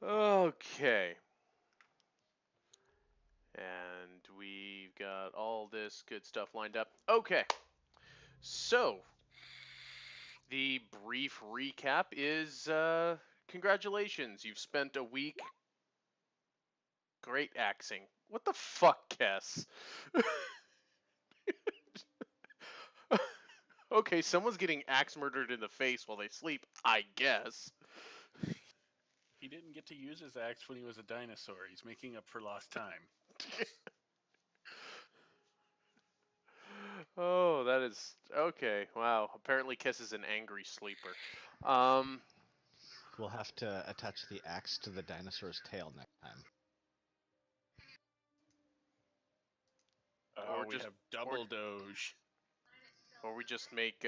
Okay. And we've got all this good stuff lined up. Okay. So, the brief recap is congratulations. You've spent a week great axing. What the fuck, Kess? Okay, someone's getting axe murdered in the face while they sleep, I guess. He didn't get to use his axe when he was a dinosaur. He's making up for lost time. Oh, that is okay. Wow. Apparently, Kess is an angry sleeper. Um, We'll have to attach the axe to the dinosaur's tail next time. Oh, or we just, have or, double Doge. or we just make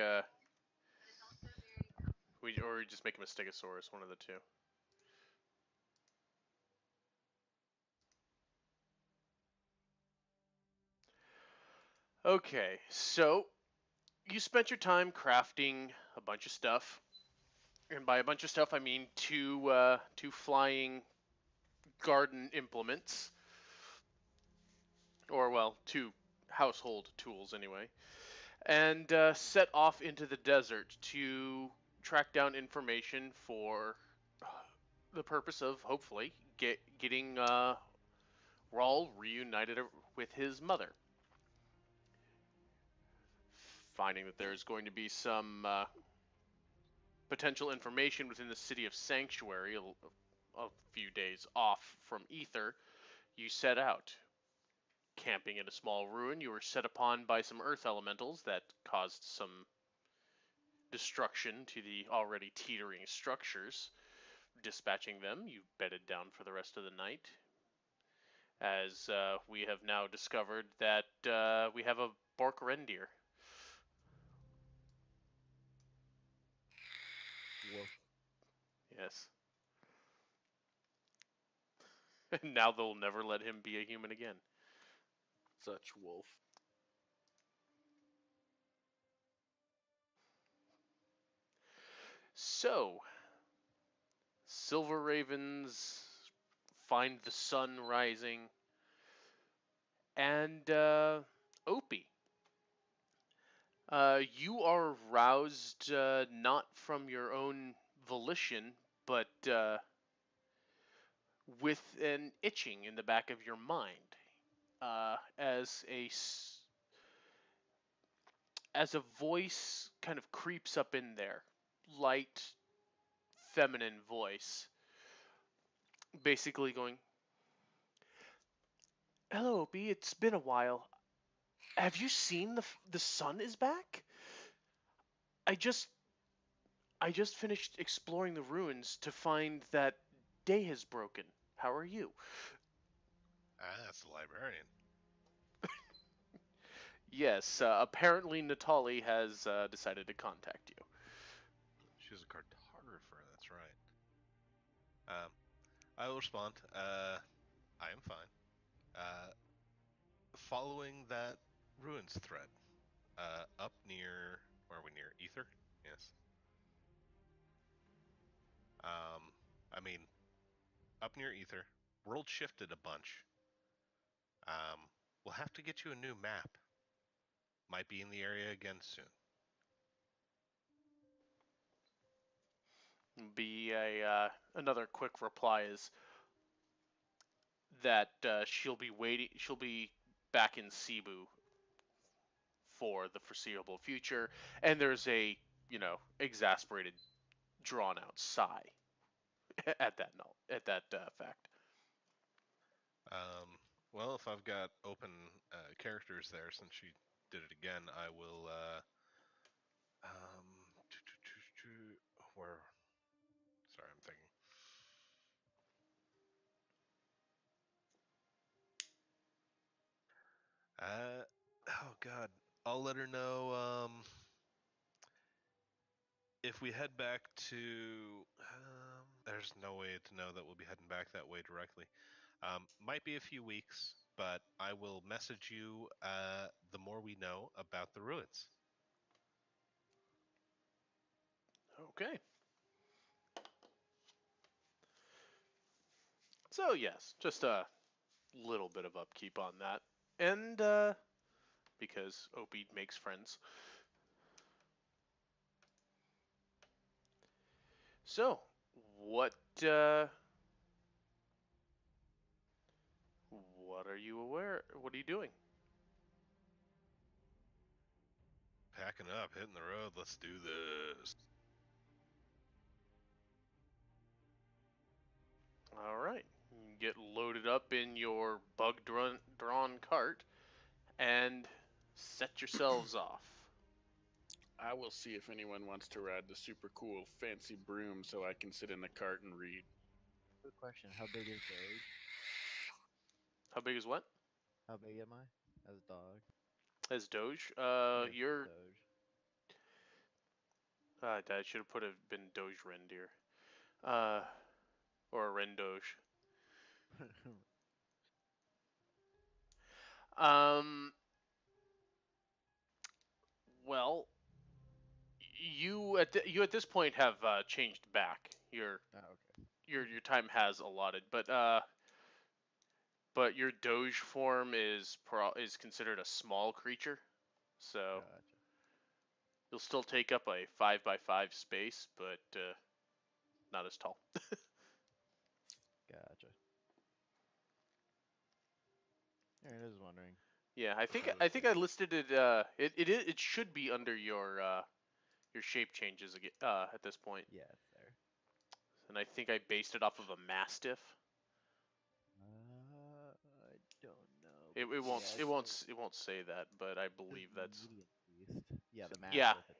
we just make him a Stegosaurus, one of the two. Okay, so you spent your time crafting a bunch of stuff, and by a bunch of stuff I mean two flying garden implements, or well, two household tools anyway, and set off into the desert to track down information for the purpose of hopefully getting Raul reunited with his mother. Finding that there's going to be some potential information within the city of Sanctuary, a few days off from Ether, you set out. Camping in a small ruin, you were set upon by some earth elementals that caused some destruction to the already teetering structures. Dispatching them, you bedded down for the rest of the night. As we have now discovered that we have a Bork reindeer. Woof. Yes. And now they'll never let him be a human again. Such wolf. So, Silver Ravens find the sun rising, and Opie, you are roused not from your own volition, but with an itching in the back of your mind, as a voice kind of creeps up in there, light, feminine voice, basically going, "Hello, Opie. It's been a while. Have you seen the sun is back? I just I just finished exploring the ruins to find that day has broken. How are you?" Ah, that's the librarian. Yes, apparently Natali has decided to contact you. She's a cartographer, that's right. Um, I will respond. I am fine. Uh, Following that ruins thread, up near, where are we near? Ether? Yes. Um, I mean, up near Ether. World shifted a bunch. We'll have to get you a new map. Might be in the area again soon. Be a another quick reply is that she'll be waiting. She'll be back in Cebu for the foreseeable future, and there's a exasperated, drawn out sigh at that fact. Um, well, if I've got open characters there, since she did it again, I will. Um, where? Sorry, I'm thinking. Oh God, I'll let her know. If we head back to, there's no way to know that we'll be heading back that way directly. Might be a few weeks, but I will message you the more we know about the ruins. Okay. So yes, just a little bit of upkeep on that, and because Opie makes friends. So, what uh, what are you aware? What are you doing? Packing up, hitting the road. Let's do this. All right, you get loaded up in your bug-drawn cart and set yourselves off. I will see if anyone wants to ride the super cool fancy broom so I can sit in the cart and read. Good question. How big is Doge? How big is what? How big am I as a dog? As Doge? Yeah, You're. Doge. That should have been Doge Rendier. Uh, or a Rendoge. Um. Well, you at this point have changed back. Okay. Your time has allotted, but your Doge form is considered a small creature, so Gotcha. you'll still take up a 5x5 space, but not as tall. Gotcha. Yeah, I was wondering. Yeah, If I I was think I like, listed it. It should be under your shape changes again at this point, yeah, it's there. and I think I based it off of a Mastiff. I don't know. It, But it won't yeah, it it's won't a, it won't say that, but I it's believe a that's medium beast. Yeah, the yeah mastiff.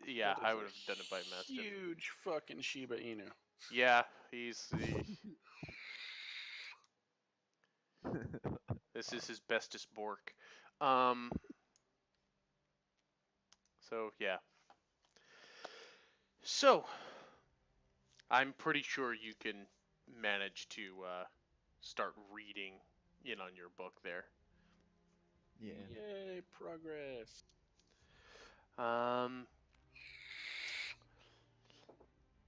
yeah. That I is would a have done it by Mastiff. huge fucking Shiba Inu. Yeah, this is his bestest Bork. Um. So yeah. So I'm pretty sure you can manage to start reading in on your book there. Yeah. Yay, progress. Um,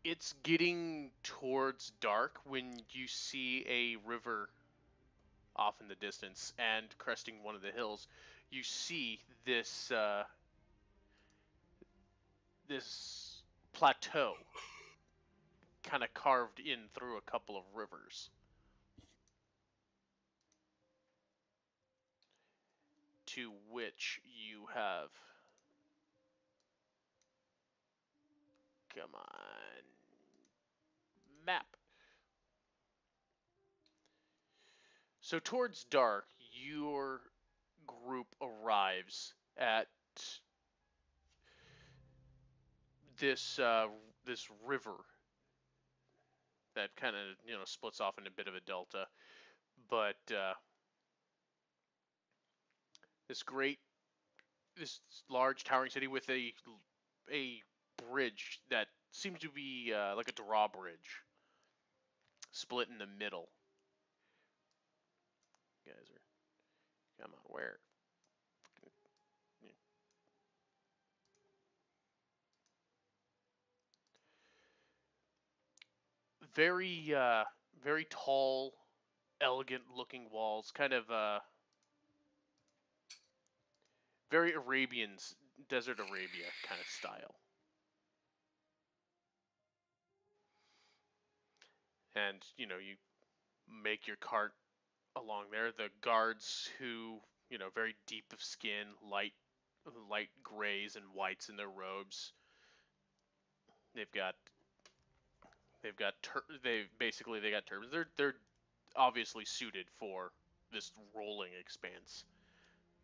it's getting towards dark when you see a river off in the distance, and cresting one of the hills, you see this plateau kind of carved in through a couple of rivers, to which you have. Come on, map. So towards dark, your group arrives at this river that kind of splits off in a bit of a delta, but this great this large towering city with a bridge that seems to be like a drawbridge split in the middle. You guys are come on where very very tall, elegant looking walls, kind of very Arabians, desert Arabia kind of style. And you make your cart along there. The guards, who very deep of skin, light grays and whites in their robes. They've got they got turbans. They're obviously suited for this rolling expanse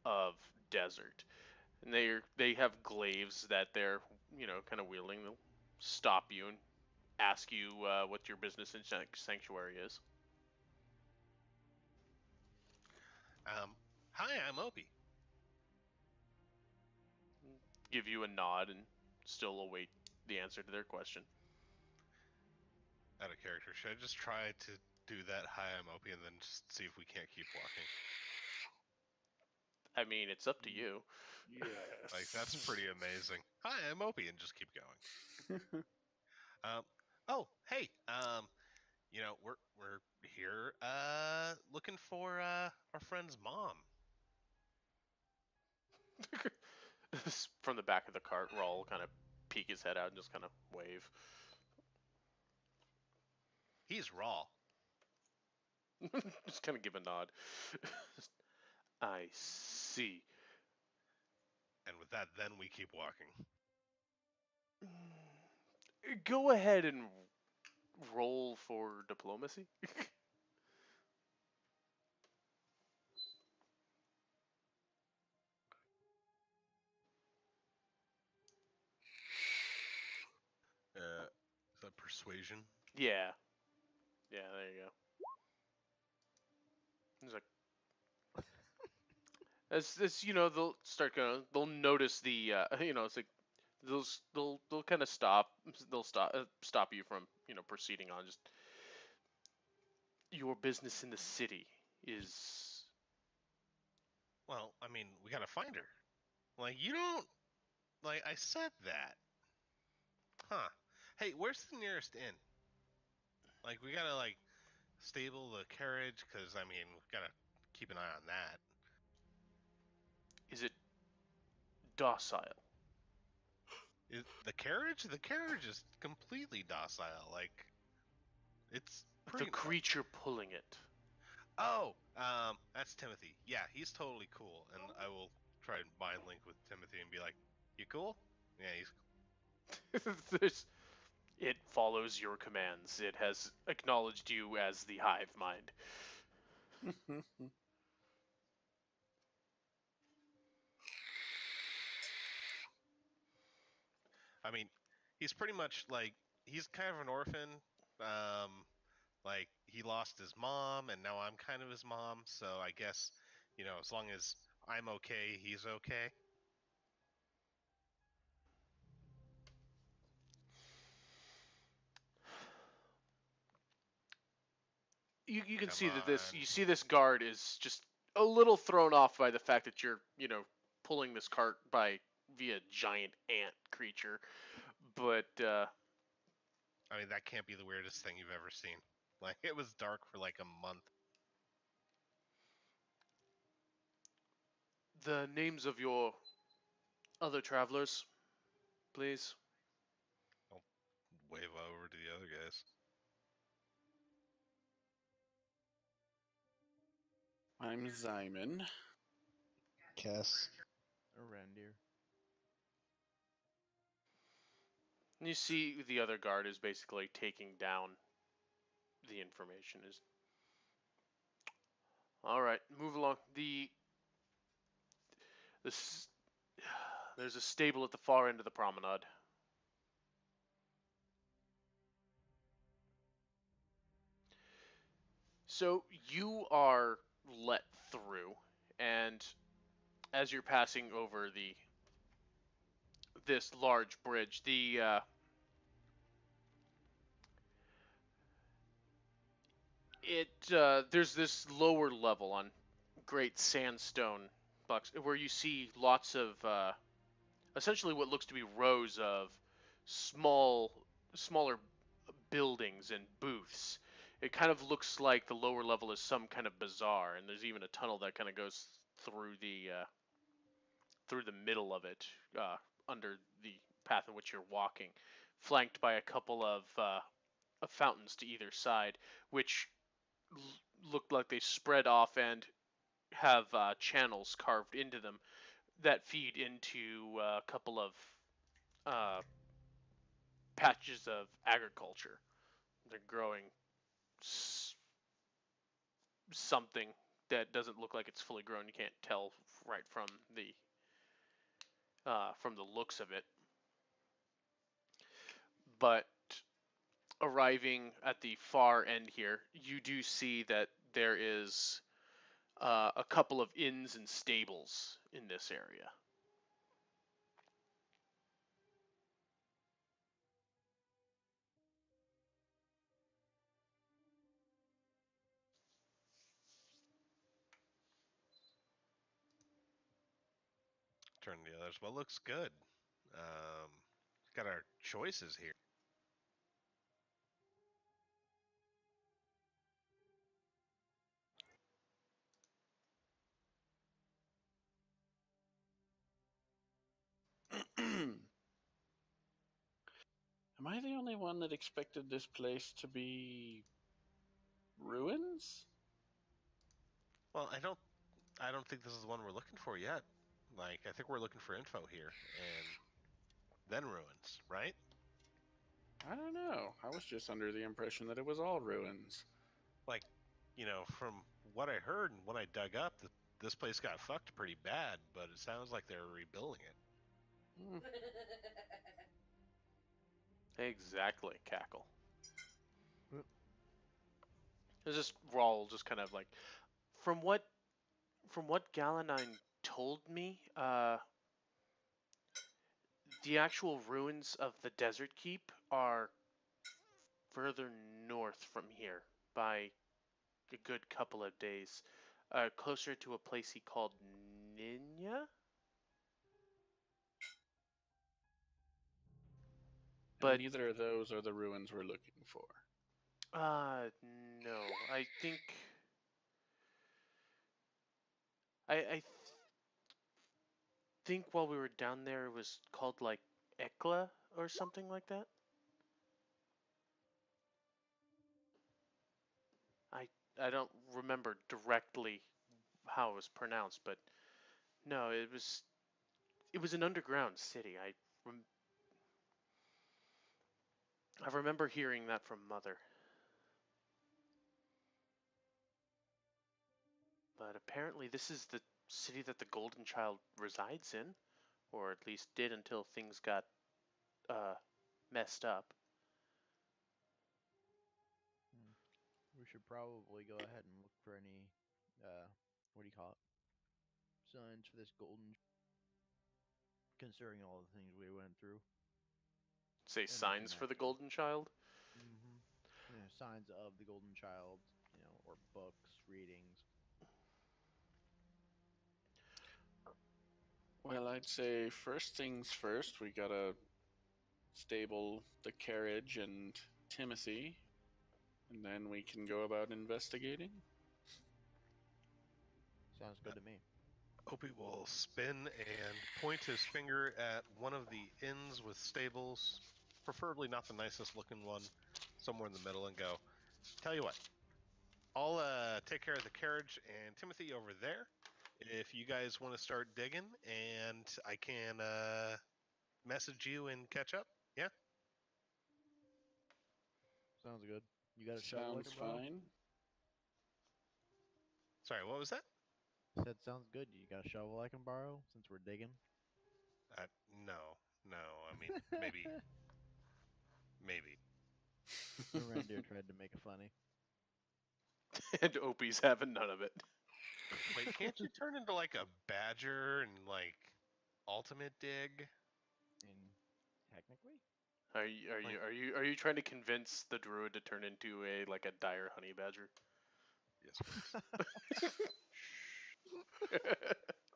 of desert, and they have glaives that they're kind of wielding. They'll stop you and ask you what your business in sanctuary is. Hi, I'm Opie. Give you a nod and still await the answer to their question. Out of character. Should I just try to do that hi, I'm Opie, and then just see if we can't keep walking? I mean, it's up to you. Yes. Like, that's pretty amazing. Hi, I'm Opie, and just keep going. Um, oh, hey, we're here, looking for our friend's mom. From the back of the cart, Raul kind of peek his head out and just kind of wave. He's raw. Just kind of give a nod. I see. And with that, then we keep walking. Go ahead and roll for diplomacy. Is that persuasion? Yeah. Yeah, there you go. He's like, as you know, they'll notice the, it's like, they'll kind of stop you from, proceeding on. Just your business in the city is. Well, I mean, we gotta find her. Like, you don't. Like, I said that. Huh. Hey, where's the nearest inn? Like, we gotta, like, stable the carriage, because, I mean, we gotta keep an eye on that. Is it docile? The carriage? The carriage is completely docile. Like, it's pretty. The creature pulling it. Oh, that's Timothy. Yeah, he's totally cool, and I will try and mind link with Timothy and be like, "You cool?" Yeah, he's. It follows your commands. It has acknowledged you as the hive mind. I mean, he's pretty much like he's kind of an orphan. Like he lost his mom, and now I'm kind of his mom. So I guess as long as I'm okay, he's okay. You can Come see that on. you see this guard is just a little thrown off by the fact that you're pulling this cart via giant ant creature, but I mean, that can't be the weirdest thing you've ever seen. Like it was dark for like a month. the names of your other travelers, please. I'll wave over to the other guys. I'm Zyman. Kiss. A reindeer. And you see the other guard is basically taking down the information. Is all right. Move along. This there's a stable at the far end of the promenade. So you are let through, and as you're passing over this large bridge, there's this lower level on great sandstone blocks where you see lots of essentially what looks to be rows of smaller buildings and booths. It kind of looks like the lower level is some kind of bazaar, and there's even a tunnel that kind of goes through the middle of it, under the path in which you're walking, flanked by a couple of fountains to either side, which look like they spread off and have channels carved into them that feed into a couple of uh, patches of agriculture. They're growing something that doesn't look like it's fully grown. You can't tell right from the looks of it. But arriving at the far end here, you do see that there is a couple of inns and stables in this area. Turn to the others. Well, looks good. Um, got our choices here. Am I the only one that expected this place to be ruins? Well, I don't think this is the one we're looking for yet. Like, I think we're looking for info here, and then ruins, right? I don't know. I was just under the impression that it was all ruins. Like, from what I heard and when I dug up, this place got fucked pretty bad, but it sounds like they're rebuilding it. Hmm. Exactly, Cackle. Yep. It's just Rawl, just kind of like, from what Galanine told me, the actual ruins of the Desert Keep are further north from here by a good couple of days, closer to a place he called Ninya. And But neither of those are the ruins we're looking for. no, I think I think while we were down there it was called like Ekla or something like that. I I don't remember directly how it was pronounced, but no, it was an underground city. I remember hearing that from Mother. But apparently this is the city that the Golden Child resides in, or at least did until things got uh messed up. We should probably go ahead and look for any, what do you call it? Signs for this golden. Considering all the things we went through. Say And the signs for the connection. Golden Child. Mm-hmm. Yeah, signs of the golden child, or books, readings. Well, I'd say first things first, we gotta stable the carriage and Timothy, and then we can go about investigating. Sounds good to me. Opie will spin and point his finger at one of the inns with stables, preferably not the nicest looking one, somewhere in the middle, and go, tell you what, I'll take care of the carriage and Timothy over there. If you guys want to start digging, and I can message you and catch up. Yeah? Sounds good. You got a shovel I Sounds can borrow? fine. Sorry, what was that? Said sounds good. You got a shovel I can borrow since we're digging? Uh, no, no. I mean, maybe, maybe. The reindeer tried to make it funny. And Opie's having none of it. Wait, can't you turn into like a badger and like ultimate dig? And technically, Are you trying to convince the druid to turn into a dire honey badger? Yes, please.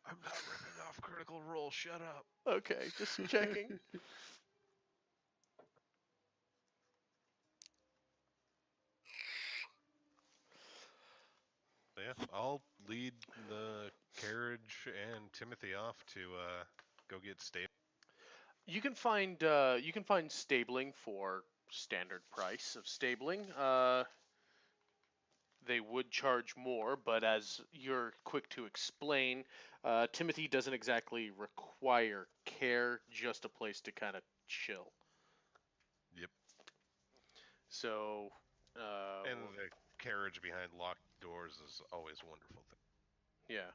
I'm not ripping off Critical Role. Shut up. Okay, just checking. So yeah, I'll lead the carriage and Timothy off to go get stable. You can find stabling for standard price of stabling. They would charge more, but as you're quick to explain, Timothy doesn't exactly require care, just a place to kind of chill. Yep. So, And the carriage behind locked doors is always a wonderful thing. yeah.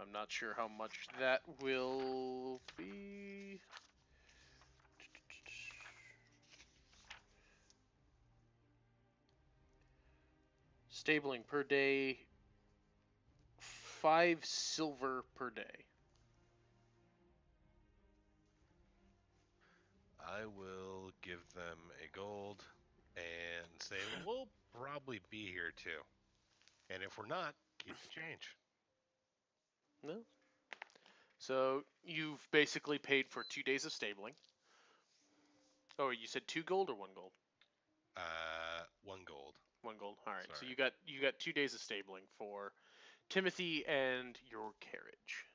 I'm not sure how much that will be. Stabling per day, 5 silver per day. I will give them a gold and say we'll probably be here too. And if we're not, keep the change. No. So you've basically paid for 2 days of stabling. Oh, you said 2 gold or 1 gold? 1 gold. 1 gold. All right. So Sorry. you got 2 days of stabling for Timothy and your carriage.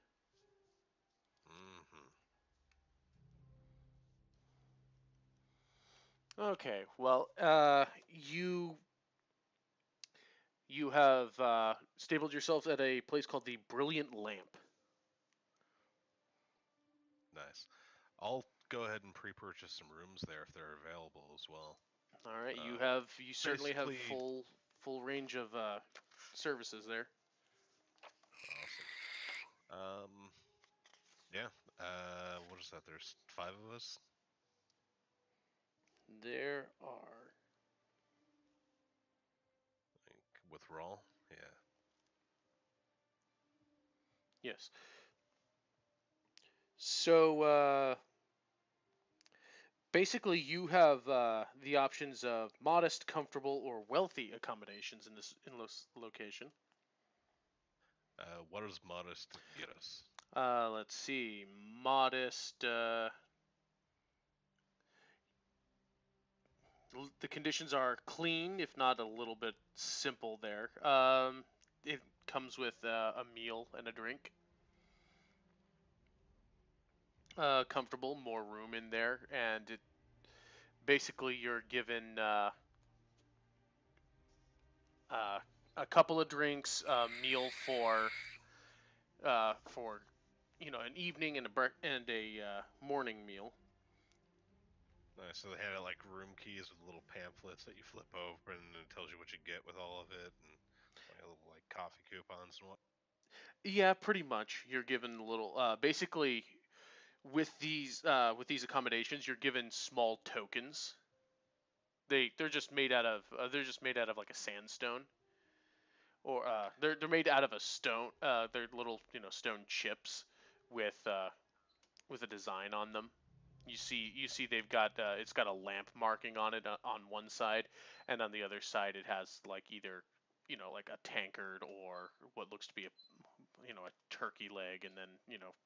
Mm-hmm. Okay, well, you have stabled yourselves at a place called the Brilliant Lamp. Nice. I'll go ahead and pre-purchase some rooms there if they're available as well. All right, Um, you certainly have basically, full range of services there. awesome. Yeah. What is that? There's 5 of us. There are. I think with Rawl. Yeah. Yes. So basically, you have the options of modest, comfortable, or wealthy accommodations in this location. What does modest get us? Let's see, modest. The conditions are clean, if not a little bit simple. There. It comes with a meal and a drink. Comfortable, more room in there, and basically you're given uh, a couple of drinks, a meal for an evening and a morning meal. Nice. So they had like room keys with little pamphlets that you flip open, and it tells you what you get with all of it, and like a little like coffee coupons and what. Yeah, pretty much. You're given a little. Basically, with these accommodations, you're given small tokens. They're just made out of like a sandstone, or they're made out of a stone. They're little stone chips with with a design on them. You see they've got it's got a lamp marking on it on one side, and on the other side it has like either like a tankard or what looks to be a turkey leg, and then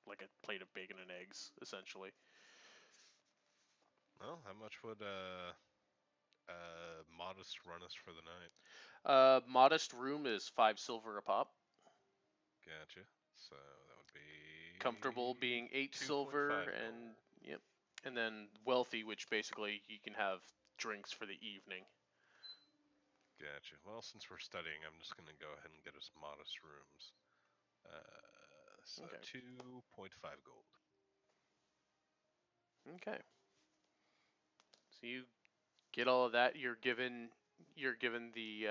like a plate of bacon and eggs essentially. Well, how much would modest run us for the night? Modest room is 5 silver a pop. Gotcha. So that would Comfortable be being 8 silver, 2.5 and gold. yep, and then wealthy, which basically you can have drinks for the evening. Gotcha. Well, since we're studying, I'm just gonna go ahead and get us modest rooms. So Okay. 2.5 gold. Okay. So you get all of that. You're given you're given the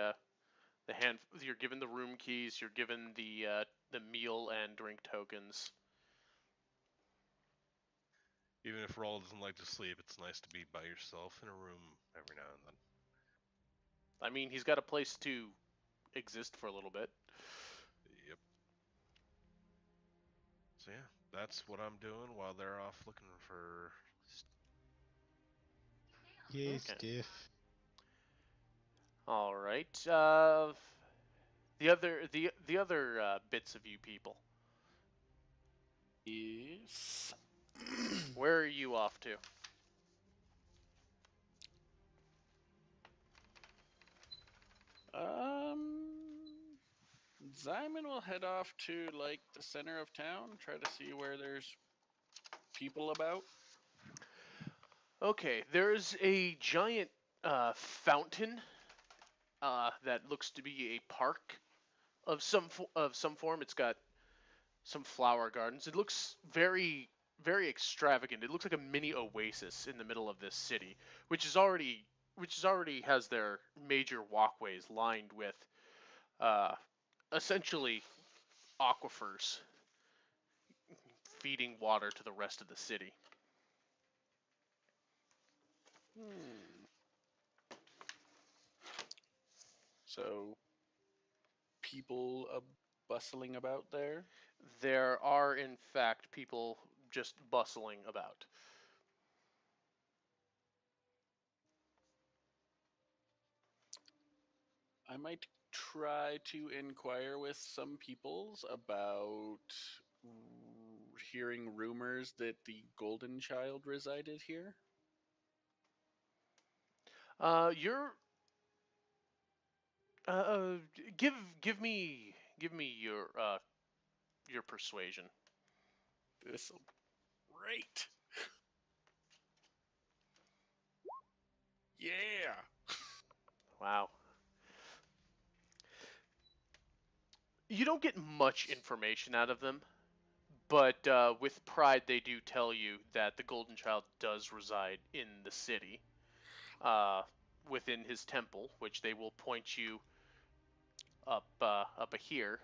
room keys. You're given the meal and drink tokens. Even if Rawl doesn't like to sleep, it's nice to be by yourself in a room every now and then. I mean, he's got a place to exist for a little bit. Yep. So yeah, that's what I'm doing while they're off looking for. Yay, Okay. stiff. All right. The other bits of you people. Yes. Where are you off to? um, Zyman will head off to like the center of town, try to see where there's people about. Okay. There's a giant fountain that looks to be a park of some form. It's got some flower gardens. It looks very extravagant. It looks like a mini oasis in the middle of this city, which is already has their major walkways lined with uh, essentially aquifers feeding water to the rest of the city. Hmm. So people bustling about there. There are in fact people just bustling about. I might try to inquire with some peoples about hearing rumors that the Golden Child resided here. You're uh, give give me your persuasion. This'll great. Wow. You don't get much information out of them, but with pride, they do tell you that the Golden Child does reside in the city, uh, within his temple, which they will point you up here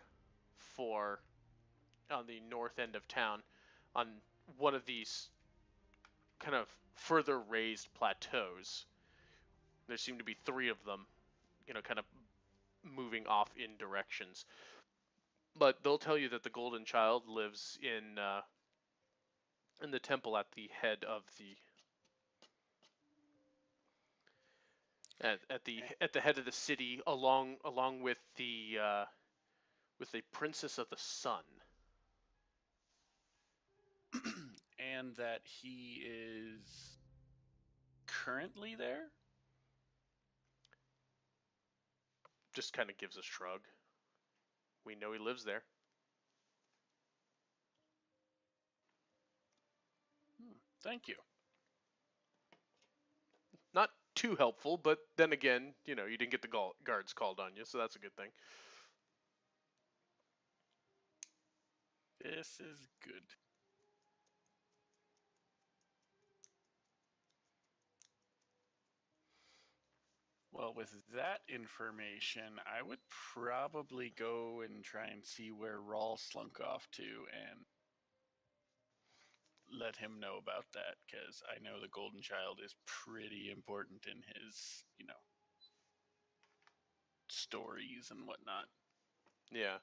for on the north end of town, on one of these kind of further raised plateaus. There seem to be three of them, kind of moving off in directions. But they'll tell you that the Golden Child lives in the temple at the head of the at the head of the city, along with the Princess of the Sun. And that he is currently there? Just kind of gives a shrug. We know he lives there. Thank you. Not too helpful, but then again, you didn't get the guards called on you, so that's a good thing. This is good. Well, with that information, I would probably go and try and see where Rawl slunk off to and let him know about that, because I know the Golden Child is pretty important in his, stories and whatnot. Yeah.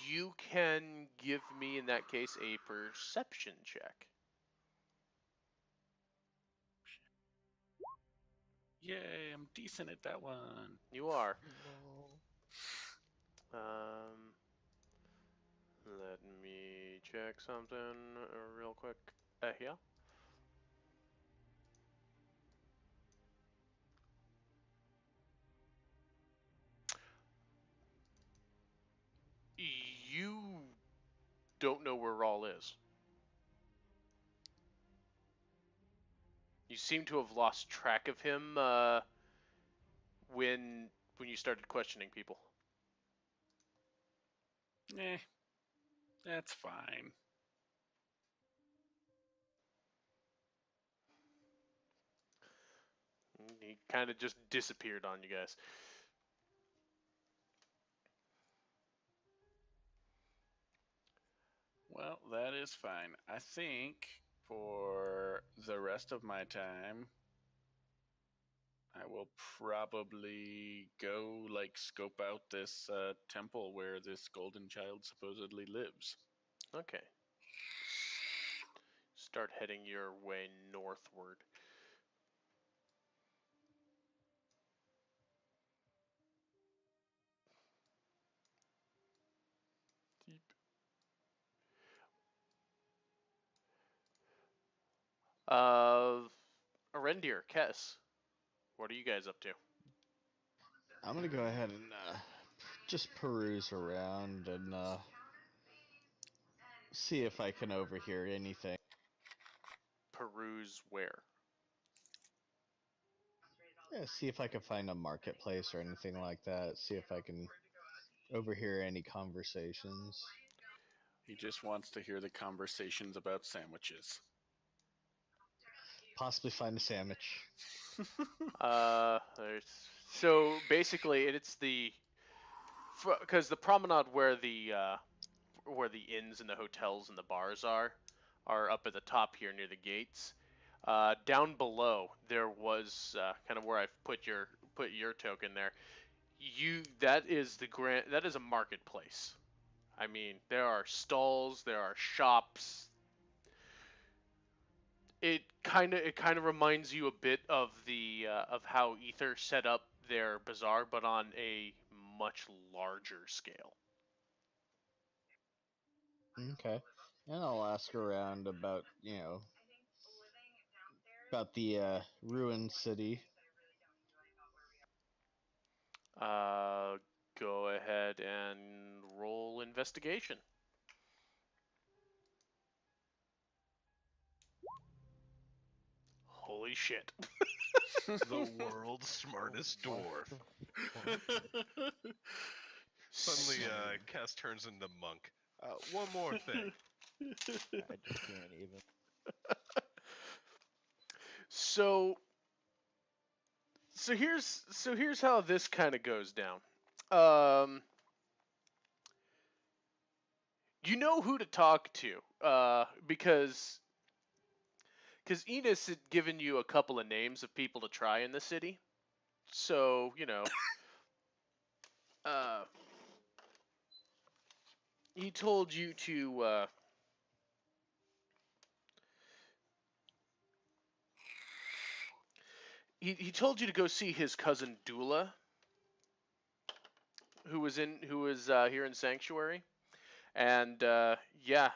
You can give me, in that case, a perception check. Yay, I'm decent at that one. You are. Lol. Let me check something real quick. Yeah. You don't know where Rawl is. You seem to have lost track of him when you started questioning people. Eh, that's fine. He kind of just disappeared on you guys. Well, that is fine. I think for the rest of my time, I will probably go scope out this temple where this golden child supposedly lives. Okay. Start heading your way northward. Deep. Arendir, Kess, what are you guys up to? I'm gonna go ahead and just peruse around and see if I can overhear anything. Peruse where? Yeah, see if I can find a marketplace or anything like that. See if I can overhear any conversations. He just wants to hear the conversations about sandwiches. Possibly find a sandwich. So basically, it's because the promenade where the inns and the hotels and the bars are up at the top here near the gates. Down below, there was kind of where I've put your token there. That is a marketplace. I mean, there are stalls, there are shops. It kind of reminds you a bit of the of how Ether set up their bazaar, but on a much larger scale. Okay. And I'll ask around about, about the ruined city. Uh, Go ahead and roll investigation. Holy shit. The world's smartest What dwarf. the fuck? Suddenly, can't even. Cass turns into monk. One more thing. I just can't even. So here's how this kind of goes down. Um, you know who to talk to, because Enos had given you a couple of names of people to try in the city. So uh, he told you to he told you to go see his cousin Dula, who was here in Sanctuary, and yeah,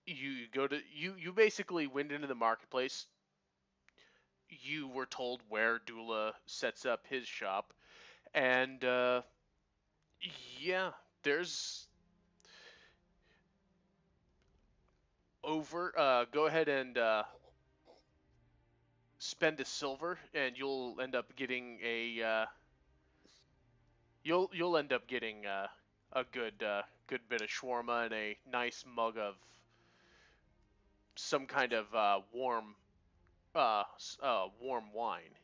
you basically went into the marketplace. You were told where Dula sets up his shop, and yeah, there's over. Go ahead and spend a silver, and you'll end up getting you'll end up getting a good bit of shawarma and a nice mug of some kind of warm wine.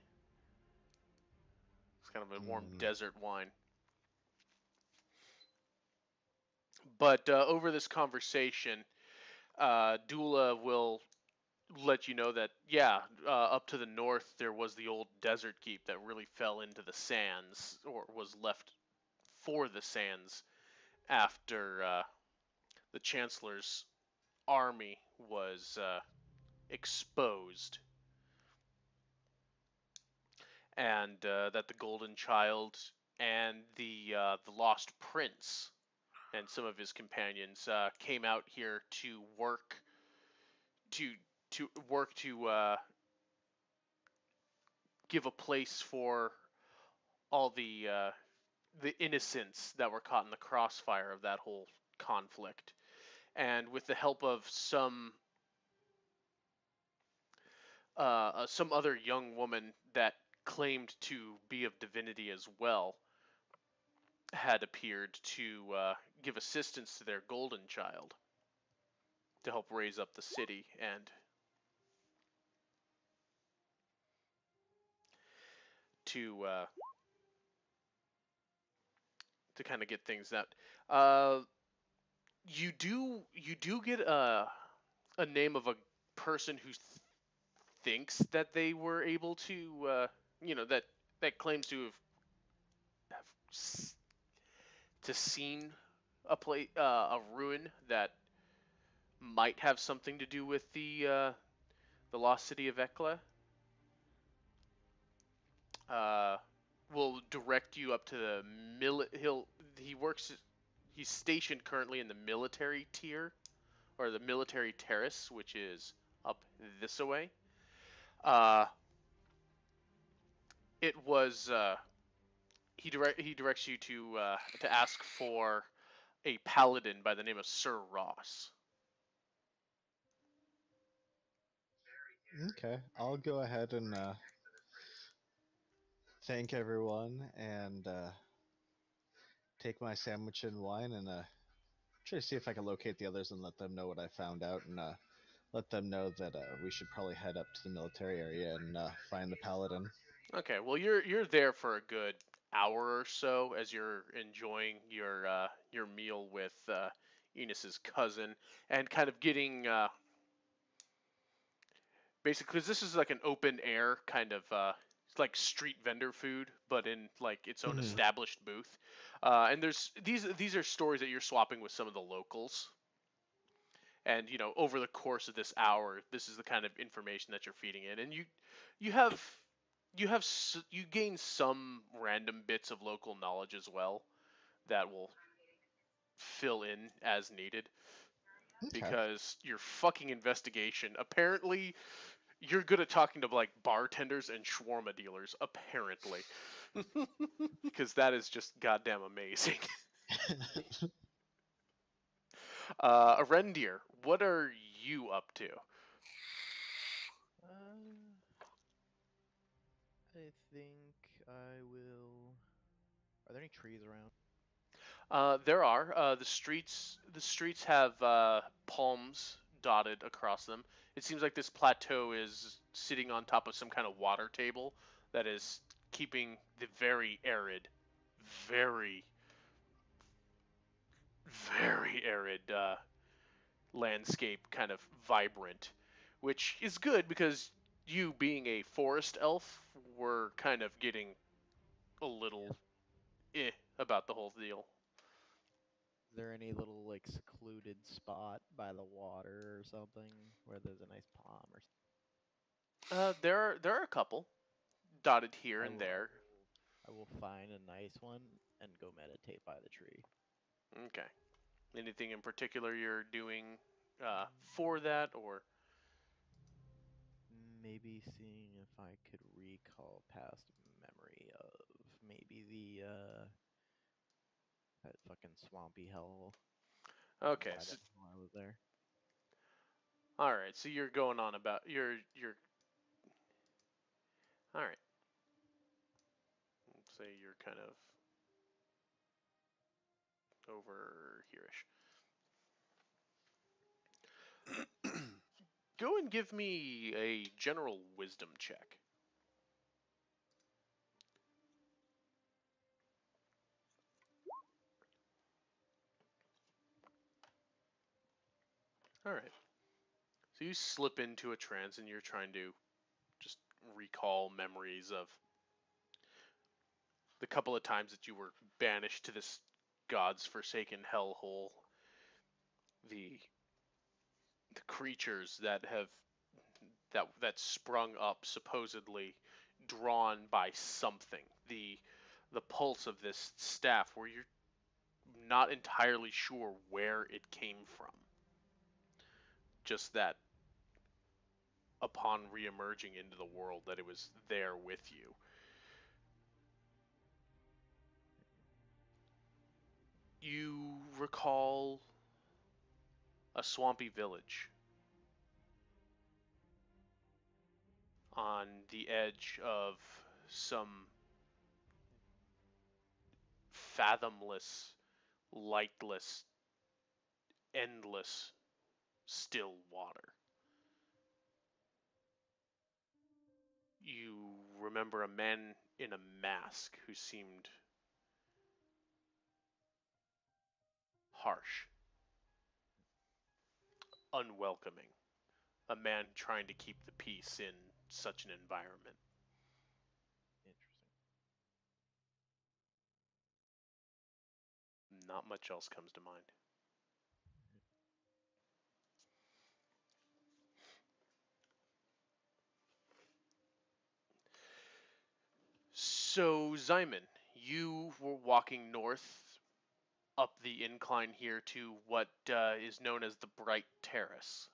It's kind of a warm Mm. desert wine. But over this conversation, Dula will let you know that yeah, up to the north there was the old desert keep that really fell into the sands or was left for the sands after the Chancellor's army was exposed, and that the Golden Child and the Lost Prince and some of his companions came out here to to give a place for all the innocents that were caught in the crossfire of that whole conflict. And with the help of some other young woman that claimed to be of divinity as well, had appeared to give assistance to their golden child to help raise up the city and to uh, to kind of get things out. Uh, you do get a name of a person who thinks that they were able to that claims to have to seen a ruin that might have something to do with the lost city of Ekla. Uh, will direct you up to the he works he's stationed currently in the military tier or the military terrace, which is up this way. Uh, it was he directs you to ask for a paladin by the name of Sir Ross. Okay, I'll go ahead and thank everyone and take my sandwich and wine and try to see if I can locate the others and let them know what I found out and let them know that we should probably head up to the military area and find the paladin. Okay, well you're there for a good hour or so as you're enjoying your meal with Enos's cousin and kind of getting basically because this is like an open air kind of it's like street vendor food, but in like its own Mhm. established booth. And there's these are stories that you're swapping with some of the locals. And over the course of this hour, this is the kind of information that you're feeding in, and you have you gain some random bits of local knowledge as well that will fill in as needed Okay. because your fucking investigation apparently you're good at talking to like bartenders and shawarma dealers apparently because that is just goddamn amazing. A reindeer, what are you up to? Uh, I think I will. Are there any trees around? There are the streets have palms dotted across them. It seems like this plateau is sitting on top of some kind of water table that is keeping the very arid, very very arid landscape kind of vibrant, which is good because you being a forest elf were kind of getting a little about the whole deal. Is there any little like secluded spot by the water or something where there's a nice palm or There are a couple dotted here I and will, I there. will, I will find a nice one and go meditate by the tree. Okay. Anything in particular you're doing for Mm, that, or Maybe seeing if I could recall past memory of maybe the that fucking swampy hell and okay? why I So, didn't know I was there. all right. So you're going on about you're all right. Let's say you're kind of over here-ish. Go and give me a general wisdom check. All right. So you slip into a trance and you're trying to just recall memories of the couple of times that you were banished to this god's forsaken hellhole, the the creatures that sprung up supposedly drawn by something, the pulse of this staff where you're not entirely sure where it came from, just that upon reemerging into the world that it was there with you. You recall a swampy village on the edge of some fathomless, lightless, endless, still water. You remember a man in a mask who seemed harsh, unwelcoming, a man trying to keep the peace in such an environment. Interesting. Not much else comes to mind. So, Zyman, you were walking north up the incline here to what is known as the Bright Terrace.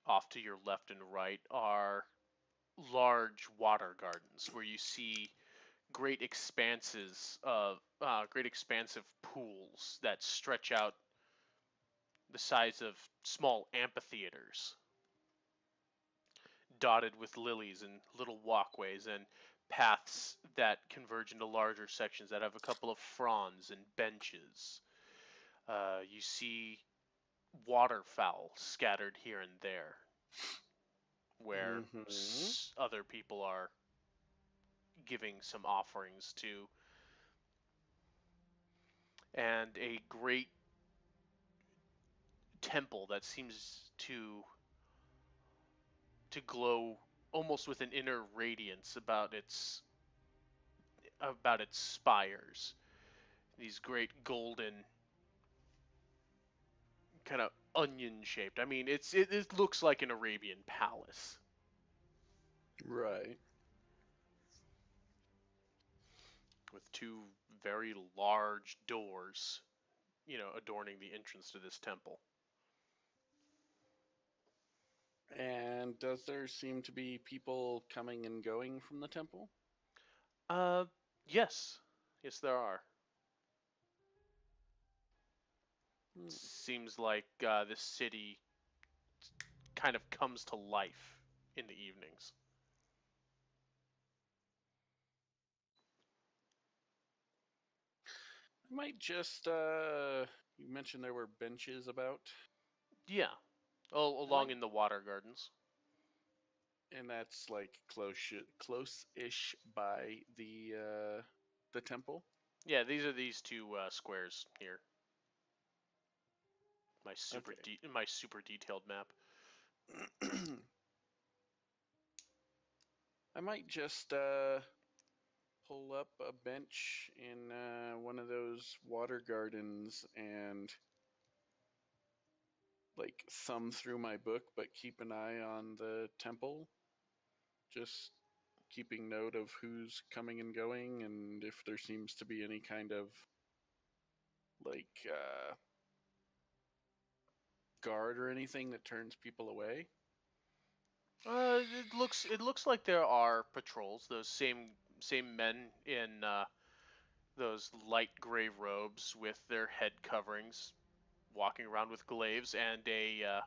Off to your left and right are large water gardens where you see great expansive pools that stretch out the size of small amphitheaters, dotted with lilies and little walkways and paths that converge into larger sections that have a couple of fronds and benches. You see waterfowl scattered here and there where Mm-hmm. other people are giving some offerings to, and a great temple that seems to glow almost with an inner radiance about its spires. These great golden kind of onion shaped. I mean, it looks like an Arabian palace Right. with two very large doors, adorning the entrance to this temple. And does there seem to be people coming and going from the temple? Uh, yes, yes, there are. Hmm. Seems like this city kind of comes to life in the evenings. Might just you mentioned there were benches about. Yeah, along in the water gardens. And that's like close-ish by the temple. Yeah, these are these two squares here. My super detailed map. I might just pull up a bench in one of those water gardens and like thumb through my book, but keep an eye on the temple. Just keeping note of who's coming and going, and if there seems to be any kind of like guard or anything that turns people away. It looks like there are patrols. Those same men in those light gray robes with their head coverings, walking around with glaives and a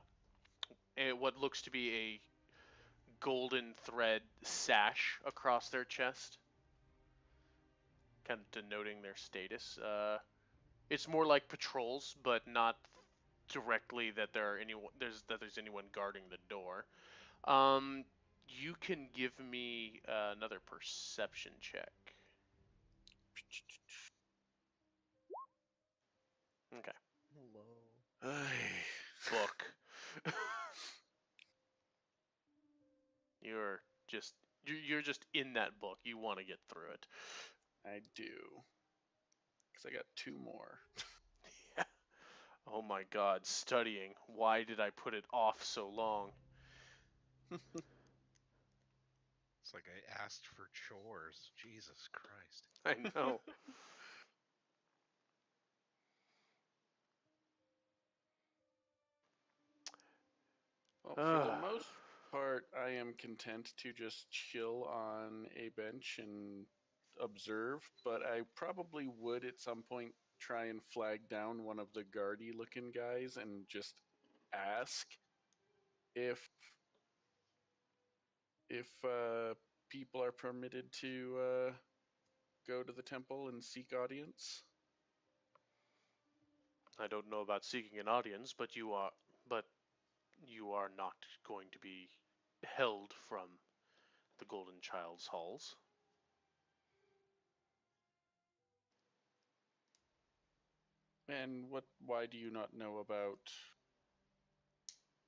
what looks to be a golden thread sash across their chest, kind of denoting their status. It's more like patrols, but not directly that there's anyone guarding the door. You can give me another perception check. Okay. Hello. Book. you're just you're just in that book. You want to get through it. I do, because I got two more. Yeah. Oh my God, studying. Why did I put it off so long? It's like I asked for chores. Jesus Christ. I know. Well, for the most part, I am content to just chill on a bench and observe, but I probably would at some point try and flag down one of the guardy looking guys and just ask if people are permitted to go to the temple and seek audience. I don't know about seeking an audience, but you are not going to be held from the Golden Child's halls. And why do you not know about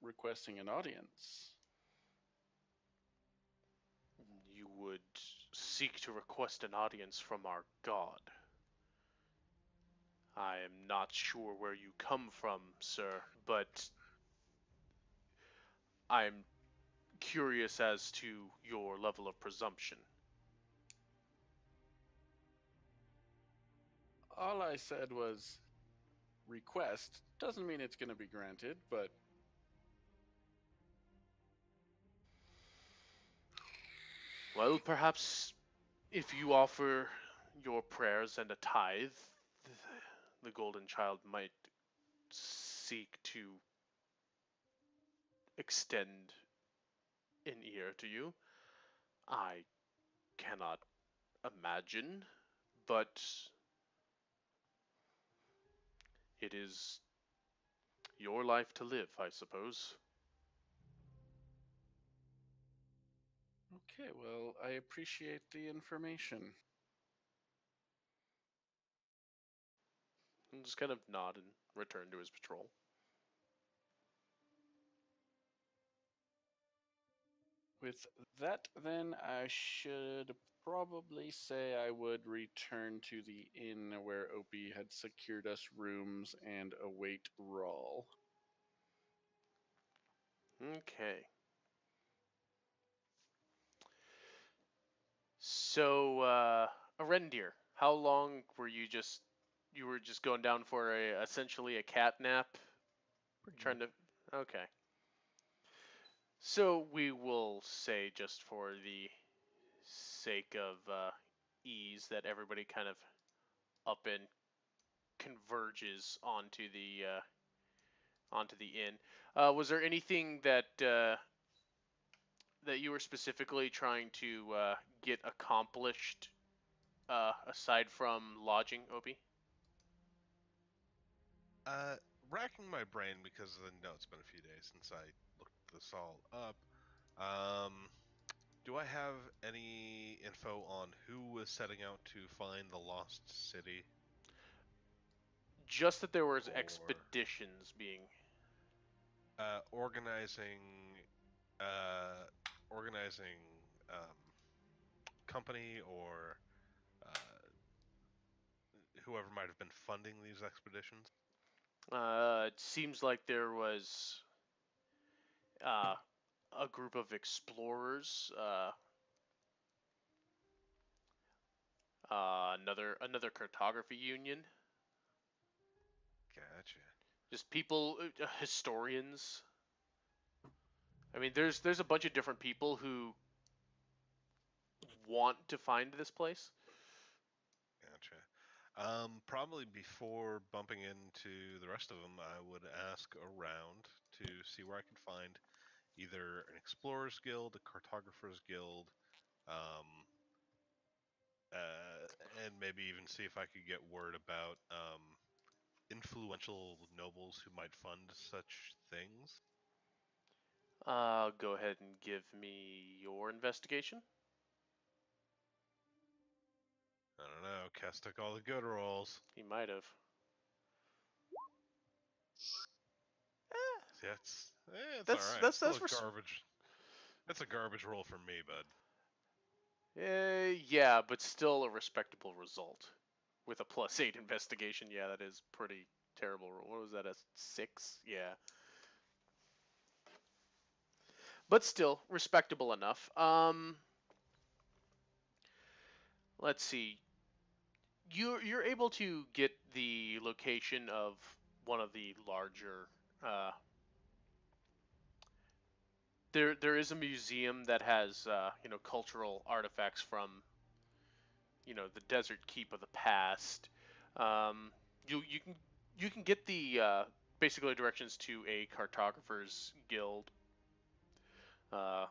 requesting an audience? You would seek to request an audience from our god. I am not sure where you come from, sir, but I'm curious as to your level of presumption. All I said was request. Doesn't mean it's going to be granted, but Well, perhaps if you offer your prayers and a tithe, the Golden Child might seek to extend an ear to you. I cannot imagine, but it is your life to live, I suppose. okay, well, I appreciate the information. And just kind of nod and return to his patrol. With that, then, I should probably say I would return to the inn where Opie had secured us rooms and await Rawl. Okay. So, Arendir, how long were you were just going down for essentially a cat nap? Trying to, okay. So we will say, just for the sake of ease, that everybody kind of up and converges onto the inn. Was there anything that you were specifically trying to get accomplished aside from lodging, Opie? Racking my brain because I know it's been a few days since I looked this all up. Um, do I have any info on who was setting out to find the lost city? Just that there was Or expeditions being organizing, uh, organizing company or whoever might have been funding these expeditions? It seems like there was uh, a group of explorers, another cartography union, Gotcha. just people, historians. I mean, there's a bunch of different people who want to find this place. Gotcha. Probably before bumping into the rest of them, I would ask around to see where I could find either an explorers guild, a cartographers guild, um, and maybe even see if I could get word about influential nobles who might fund such things. Go ahead and give me your investigation. I don't know. Cass took all the good rolls. He might have. See, it's all That's right. It's that's still that's a res- garbage. It's a garbage roll for me, bud. Yeah, but still a respectable result with a +8 investigation. Yeah, that is pretty terrible. What was that? A 6? Yeah, but still respectable enough. Let's see. You're able to get the location of one of the larger. Uh, there is a museum that has cultural artifacts from the desert keep of the past. Um, you can get the basically directions to a cartographer's guild. Uh,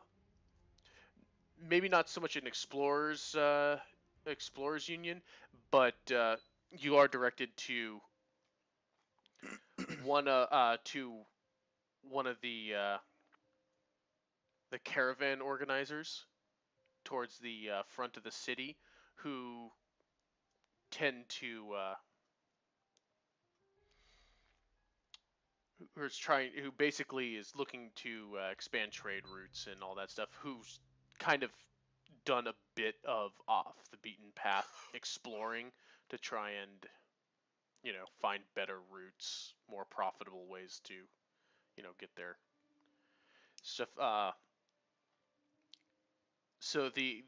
Maybe not so much an explorers union, but you are directed to one of the caravan organizers towards the front of the city, who tend to who basically is looking to expand trade routes and all that stuff. Who's kind of done a bit of off the beaten path exploring to try and find better routes, more profitable ways to get there. Stuff. So the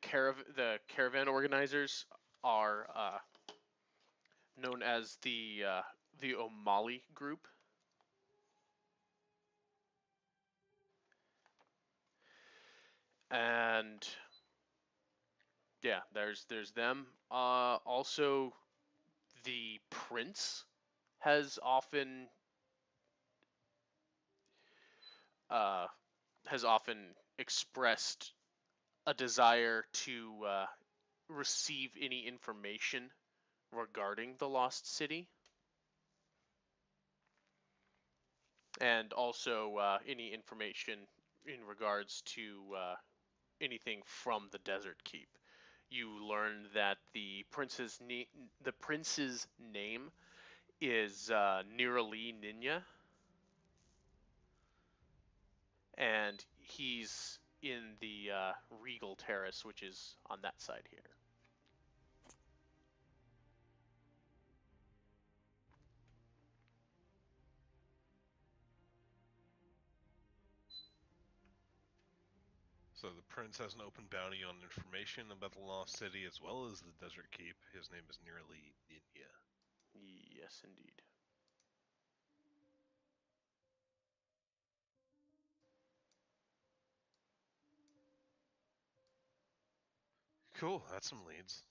caravan organizers are known as the O'Malley group, and yeah, there's them. Also, the prince has often uh, has often expressed a desire to receive any information regarding the lost city, and also any information in regards to anything from the Desert Keep. You learn that the prince's name is Nirali Ninya, and he's in the Regal Terrace, which is on that side here. So the prince has an open bounty on information about the lost city as well as the desert keep. His name is Nearly Ninya. Yes, indeed. Cool, that's some leads.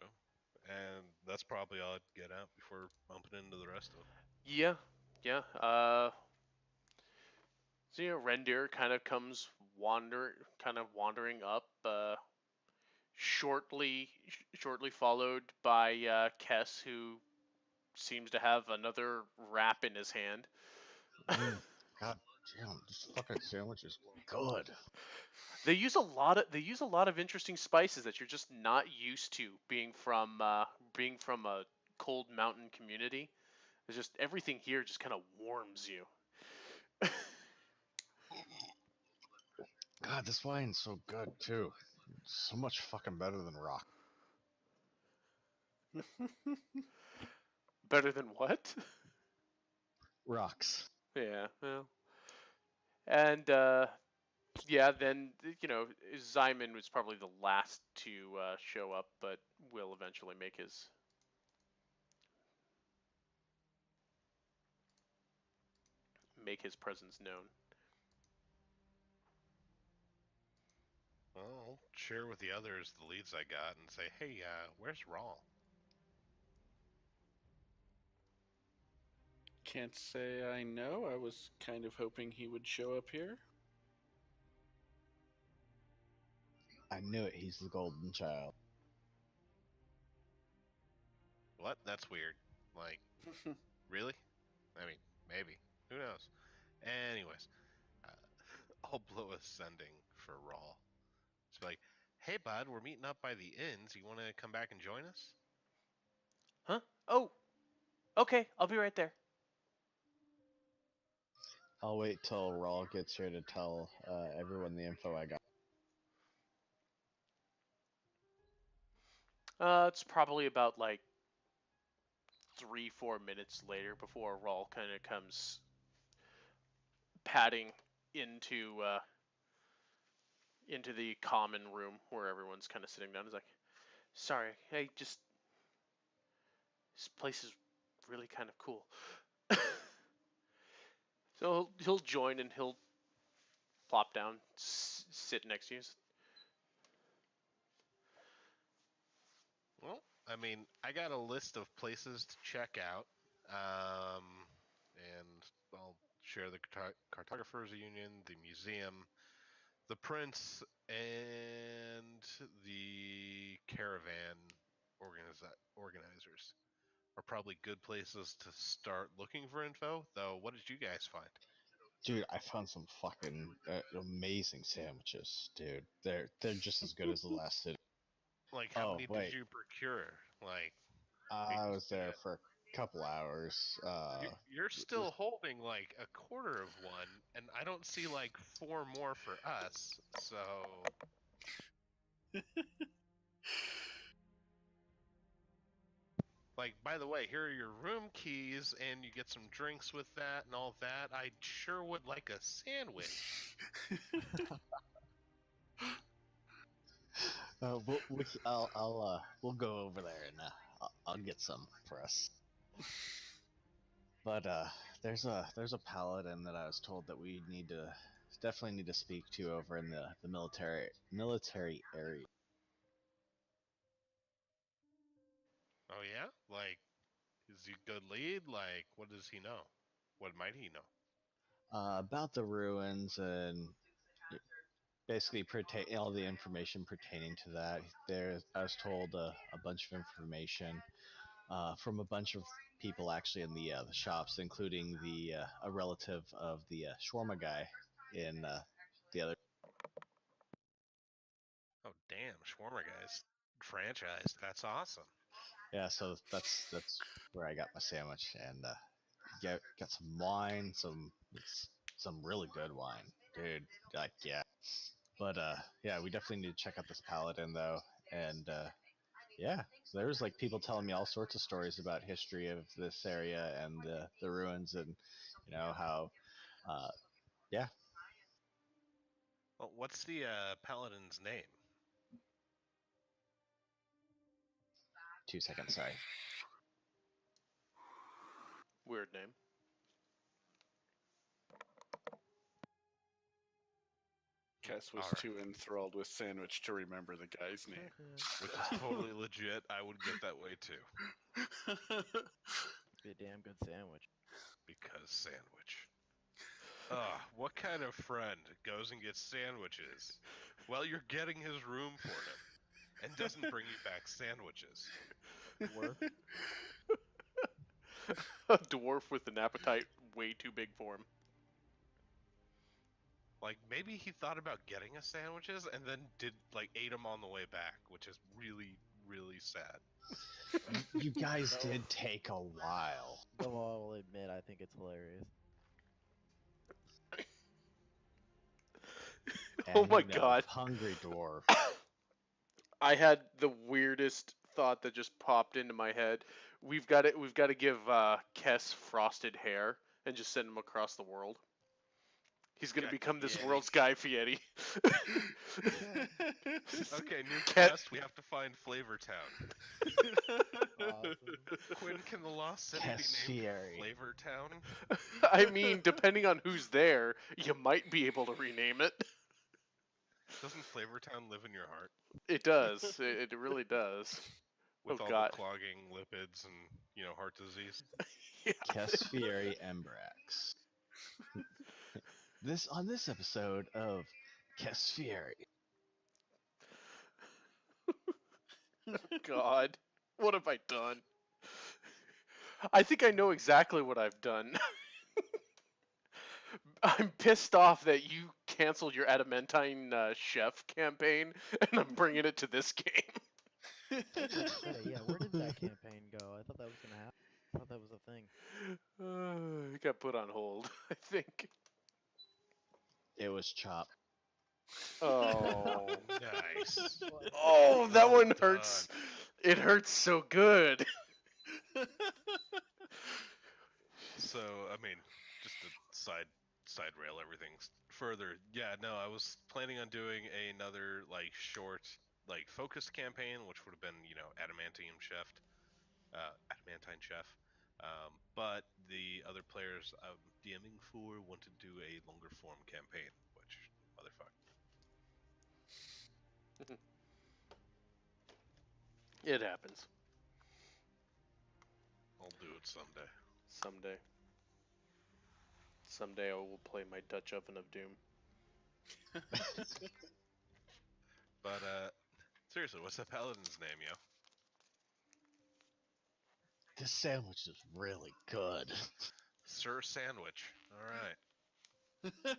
Well, and that's probably all I'd get out before bumping into the rest of them. Yeah, yeah. So Rendir kind of wandering up. shortly followed by Kess, who seems to have another wrap in his hand. God damn, this fucking sandwich is good. They use a lot of interesting spices that you're just not used to being from a cold mountain community. It's just everything here just kind of warms you. God, this wine's so good too. So much fucking better than rock. Better than what? Rocks. Yeah, well. And yeah, then Zyman was probably the last to show up, but will eventually make his presence known. Well, I'll share with the others the leads I got and say, hey, where's Rawl? Can't say I know. I was kind of hoping he would show up here. I knew it. He's the golden child. What? That's weird. Like, really? I mean, maybe. Who knows? Anyways, I'll blow a sending for Rawl. It's like, hey, bud, we're meeting up by the inns. You want to come back and join us? Huh? Oh, okay. I'll be right there. I'll wait till Rawl gets here to tell everyone the info I got. It's probably about like 3-4 minutes later before Rawl kind of comes padding into the common room where everyone's kind of sitting down. He's like, "Sorry, hey, just this place is really kind of cool." So he'll join and he'll plop down, sit next to you. Well, I mean, I got a list of places to check out, and I'll share the Cartographers Union, the museum, the Prince, and the caravan organizers are probably good places to start looking for info. Though, what did you guys find? Dude, I found some fucking amazing sandwiches, dude. They're just as good as the last city. Like, how Oh many did wait, you procure? Like, I was there for a couple hours. you're still holding like a quarter of one, and I don't see like 4 more for us. So, like, by the way, here are your room keys, and you get some drinks with that and all that. I sure would like a sandwich. We'll go over there and I'll get some for us. But there's a paladin that I was told that we definitely need to speak to over in the military area. Oh yeah, like, is he a good lead? Like, what does he know? What might he know? About the ruins and basically all the information pertaining to that. I was told a bunch of information from a bunch of people actually in the shops, including a relative of the shawarma guy in the other. Oh damn, shawarma guys, franchised. That's awesome. Yeah, so that's where I got my sandwich and got some wine, some really good wine, dude. Like yeah, but yeah, we definitely need to check out this paladin though, and yeah, so there was like people telling me all sorts of stories about history of this area and the ruins and how yeah. Well, what's the paladin's name? 2 seconds, sorry. Weird name. Kess was Alright. too enthralled with sandwich to remember the guy's name. Which is totally legit. I would get that way too. Be a damn good sandwich. Because sandwich. What kind of friend goes and gets sandwiches? Well, you're getting his room for him. and doesn't bring you back sandwiches. Dwarf. A dwarf with an appetite way too big for him. Like, maybe he thought about getting us sandwiches and then ate them on the way back, which is really, really sad. You guys did take a while. Though I'll admit, I think it's hilarious. Oh And, my god. hungry dwarf. I had the weirdest thought that just popped into my head. We've got to give Kess frosted hair and just send him across the world. He's gonna Guy become this Fieri. world's Guy Fieri. Okay, new Cat- quest. We have to find Flavor Town. Awesome. Quinn, can the lost city Kess be named Fieri. Flavor Town? I mean, depending on who's there, you might be able to rename it. Doesn't Flavor Town live in your heart? It does. It really does. With Oh, all God. the clogging lipids and, heart disease? Yeah. Kess Fieri Embrax. On this episode of Kess Fieri. God, what have I done? I think I know exactly what I've done. I'm pissed off that you canceled your adamantine chef campaign, and I'm bringing it to this game. Yeah, where did that campaign go? I thought that was gonna happen. I thought that was a thing. It got put on hold, I think. It was chopped. Oh. Nice. Oh, that Well one hurts. It hurts so good. So, I mean, just to side rail everything further. Yeah, no, I was planning on doing another short focused campaign, which would have been Adamantine Chef. But the other players I'm DMing for want to do a longer form campaign, which motherfucker. It happens. I'll do it someday. Someday. Someday I will play my Dutch Oven of Doom. But seriously, what's that paladin's name, yo? This sandwich is really good. Sir Sandwich. All right.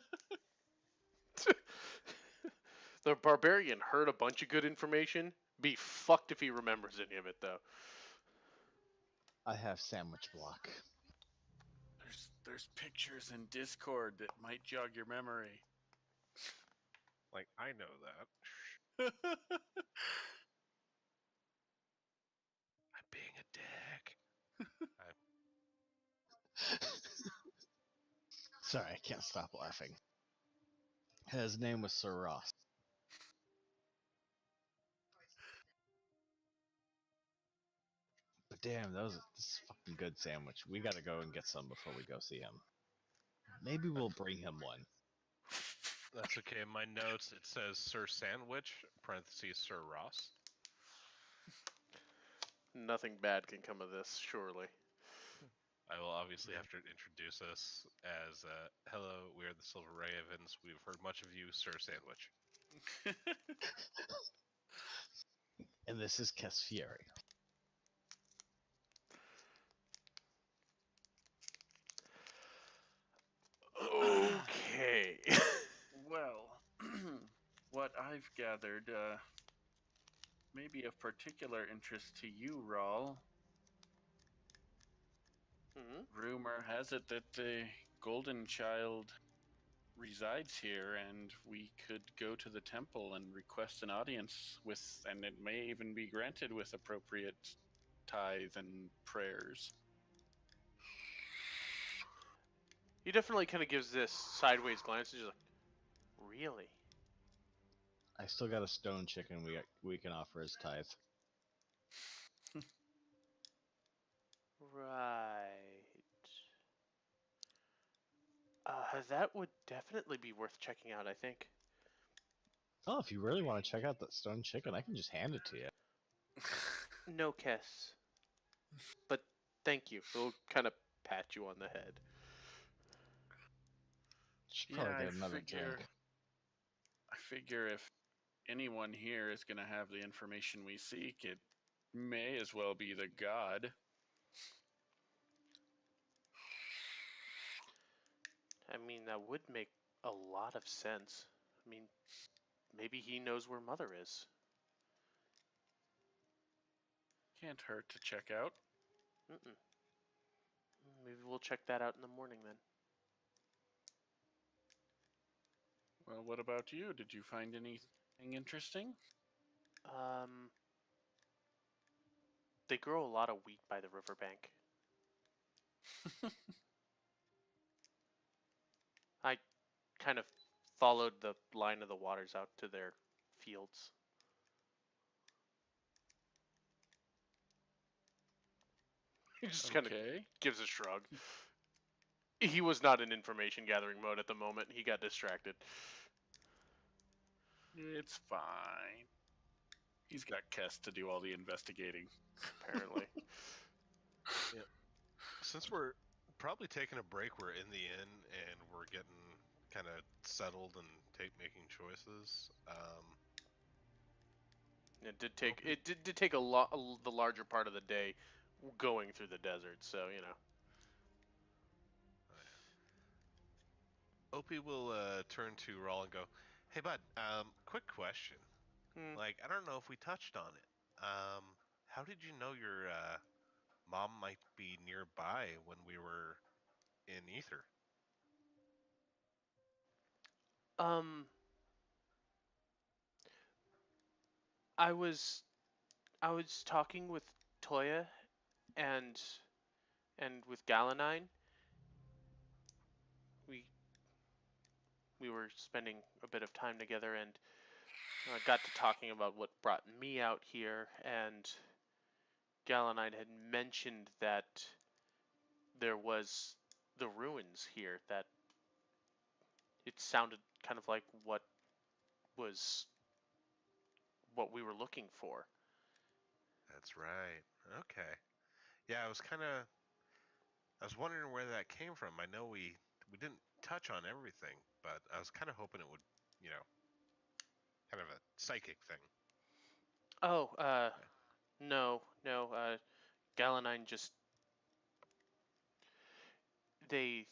The barbarian heard a bunch of good information. Be fucked if he remembers any of it, though. I have sandwich block. There's pictures in Discord that might jog your memory. I know that. I'm being a dick. Sorry, I can't stop laughing. His name was Sir Ross. But damn, this is a fucking good sandwich. We gotta go and get some before we go see him. Maybe we'll bring him one. That's okay. In my notes, it says Sir Sandwich, parentheses, Sir Ross. Nothing bad can come of this, surely. I will obviously have to introduce us as, hello, we are the Silver Ravens. We've heard much of you, Sir Sandwich. And this is Kess Fieri. Okay. Well, what I've gathered may be of particular interest to you, Rawl. Mm-hmm. Rumor has it that the Golden Child resides here, and we could go to the temple and request an audience with, and it may even be granted with appropriate tithe and prayers. He definitely kind of gives this sideways glance. He's like, really? I still got a stone chicken we can offer as tithe. Right. That would definitely be worth checking out, I think. Oh, if you really want to check out that stone chicken, I can just hand it to you. No, Kess. But thank you. We'll kind of pat you on the head. Should probably Yeah, get another drink. I figure anyone here is going to have the information we seek, it may as well be the god. I mean, that would make a lot of sense. I mean, maybe he knows where Mother is. Can't hurt to check out. Mm-mm. Maybe we'll check that out in the morning then. Well, what about you? Did you find anything interesting? They grow a lot of wheat by the riverbank. I kind of followed the line of the waters out to their fields. He just kind of gives a shrug. He was not in information gathering mode at the moment. He got distracted. It's fine. He's got Kess to do all the investigating. Apparently. Yeah. Since we're probably taking a break, we're in the inn and we're getting kind of settled and making choices. It did take the larger part of the day going through the desert, so you know. Opie will turn to Rawl and go, "Hey, bud. Quick question. Like, I don't know if we touched on it. How did you know your mom might be nearby when we were in Ether?" I was talking with Toya and with Galanine. We were spending a bit of time together and got to talking about what brought me out here, and Galanine had mentioned that there was the ruins here, that it sounded kind of like what we were looking for. That's right. Okay. Yeah, I was wondering where that came from. I know we didn't touch on everything, but I was kind of hoping it would, kind of a psychic thing. Oh, no. Galanine just they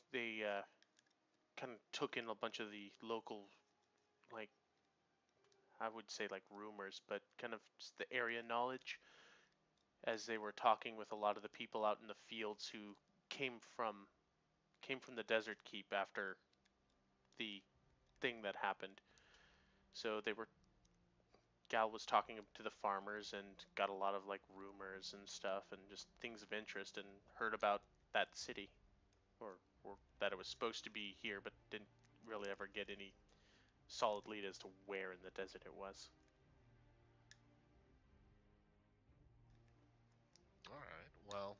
kind of took in a bunch of the local, like, I would say like rumors, but kind of just the area knowledge, as they were talking with a lot of the people out in the fields who came from the desert keep after the thing that happened. So Gal was talking to the farmers and got a lot of like rumors and stuff and just things of interest, and heard about that city, or that it was supposed to be here, but didn't really ever get any solid lead as to where in the desert it was. All right. Well,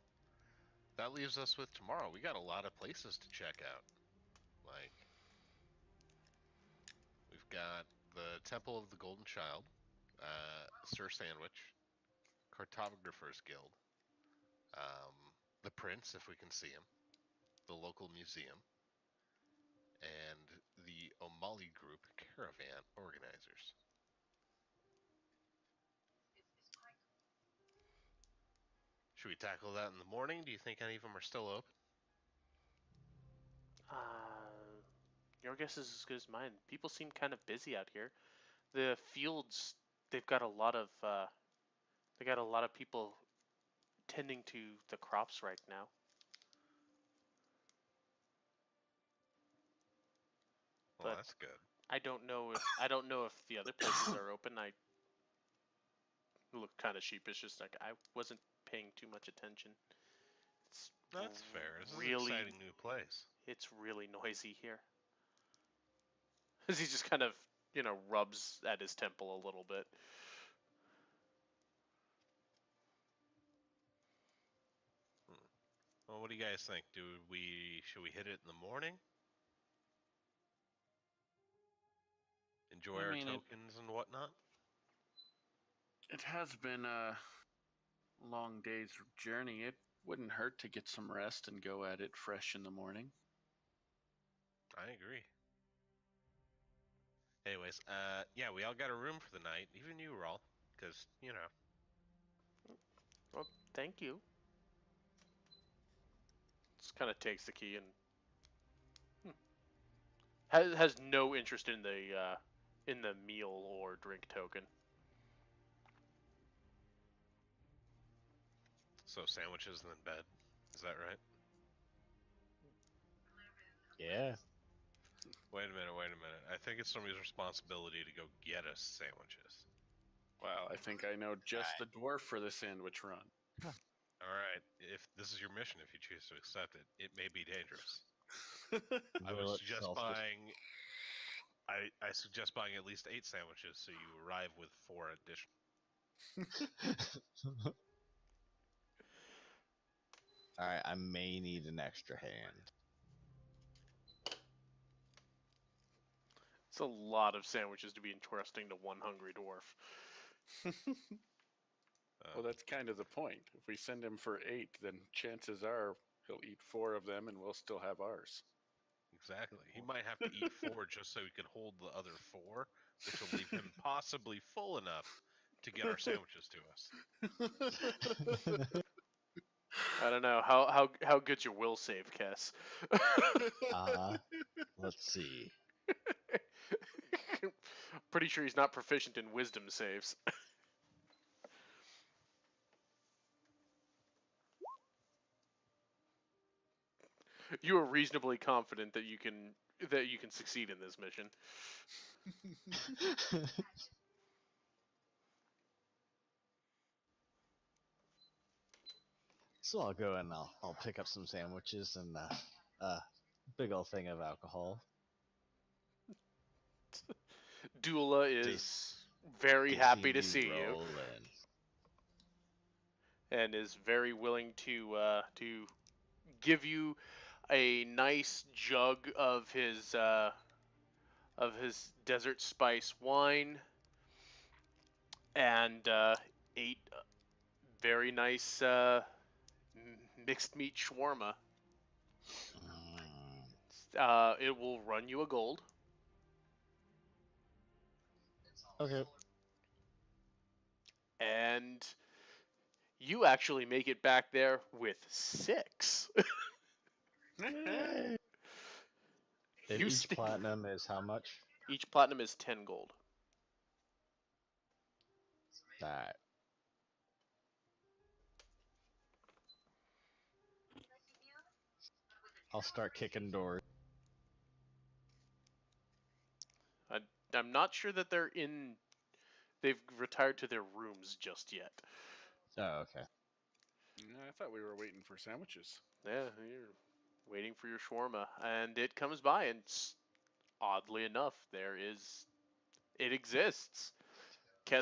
that leaves us with tomorrow. We got a lot of places to check out. Like, we've got the Temple of the Golden Child, Sir Sandwich, Cartographers Guild, the Prince, if we can see him, the local museum, and the Omali Group caravan organizers. Should we tackle that in the morning? Do you think any of them are still open? Your guess is as good as mine. People seem kind of busy out here. The fields, they've got a lot of people tending to the crops right now. Well, that's good. I don't know if the other places are open. I look kind of sheepish, just like I wasn't paying too much attention. That's fair. This is an exciting new place. It's really noisy here. As he just kind of, rubs at his temple a little bit. Well, what do you guys think? Should we hit it in the morning? Enjoy our tokens and whatnot? It has been a long day's journey. It wouldn't hurt to get some rest and go at it fresh in the morning. I agree. Anyways, yeah, we all got a room for the night, even you, Rawl, because Well, thank you. Just kind of takes the key and has no interest in the meal or drink token. So sandwiches and then bed. Is that right? Yeah. Wait a minute. I think it's somebody's responsibility to go get us sandwiches. Wow, I think I know just the dwarf for the sandwich run. All right. If this is your mission, if you choose to accept it, it may be dangerous. I would suggest buying. I suggest buying at least 8 sandwiches so you arrive with 4 additional. All right, I may need an extra hand. It's a lot of sandwiches to be entrusting to one hungry dwarf. Well, that's kind of the point. If we send him for 8, then chances are he'll eat 4 of them and we'll still have ours. Exactly. He might have to eat 4 just so he can hold the other 4, which will leave him possibly full enough to get our sandwiches to us. I don't know how good's your will save, Kess. Let's see. Pretty sure he's not proficient in wisdom saves. You are reasonably confident that you can succeed in this mission. So I'll go and I'll pick up some sandwiches and a big old thing of alcohol. Dula is very happy to see you, and is very willing to give you a nice jug of his desert spice wine and 8 very nice mixed meat shawarma. It will run you a gold. Okay. And you actually make it back there with 6. And each platinum is how much? Each platinum is 10 gold. Alright. I'll start kicking doors. I'm not sure that they've retired to their rooms just yet. Oh, okay. I thought we were waiting for sandwiches. Yeah, you're waiting for your shawarma, and it comes by, and oddly enough, it exists. Can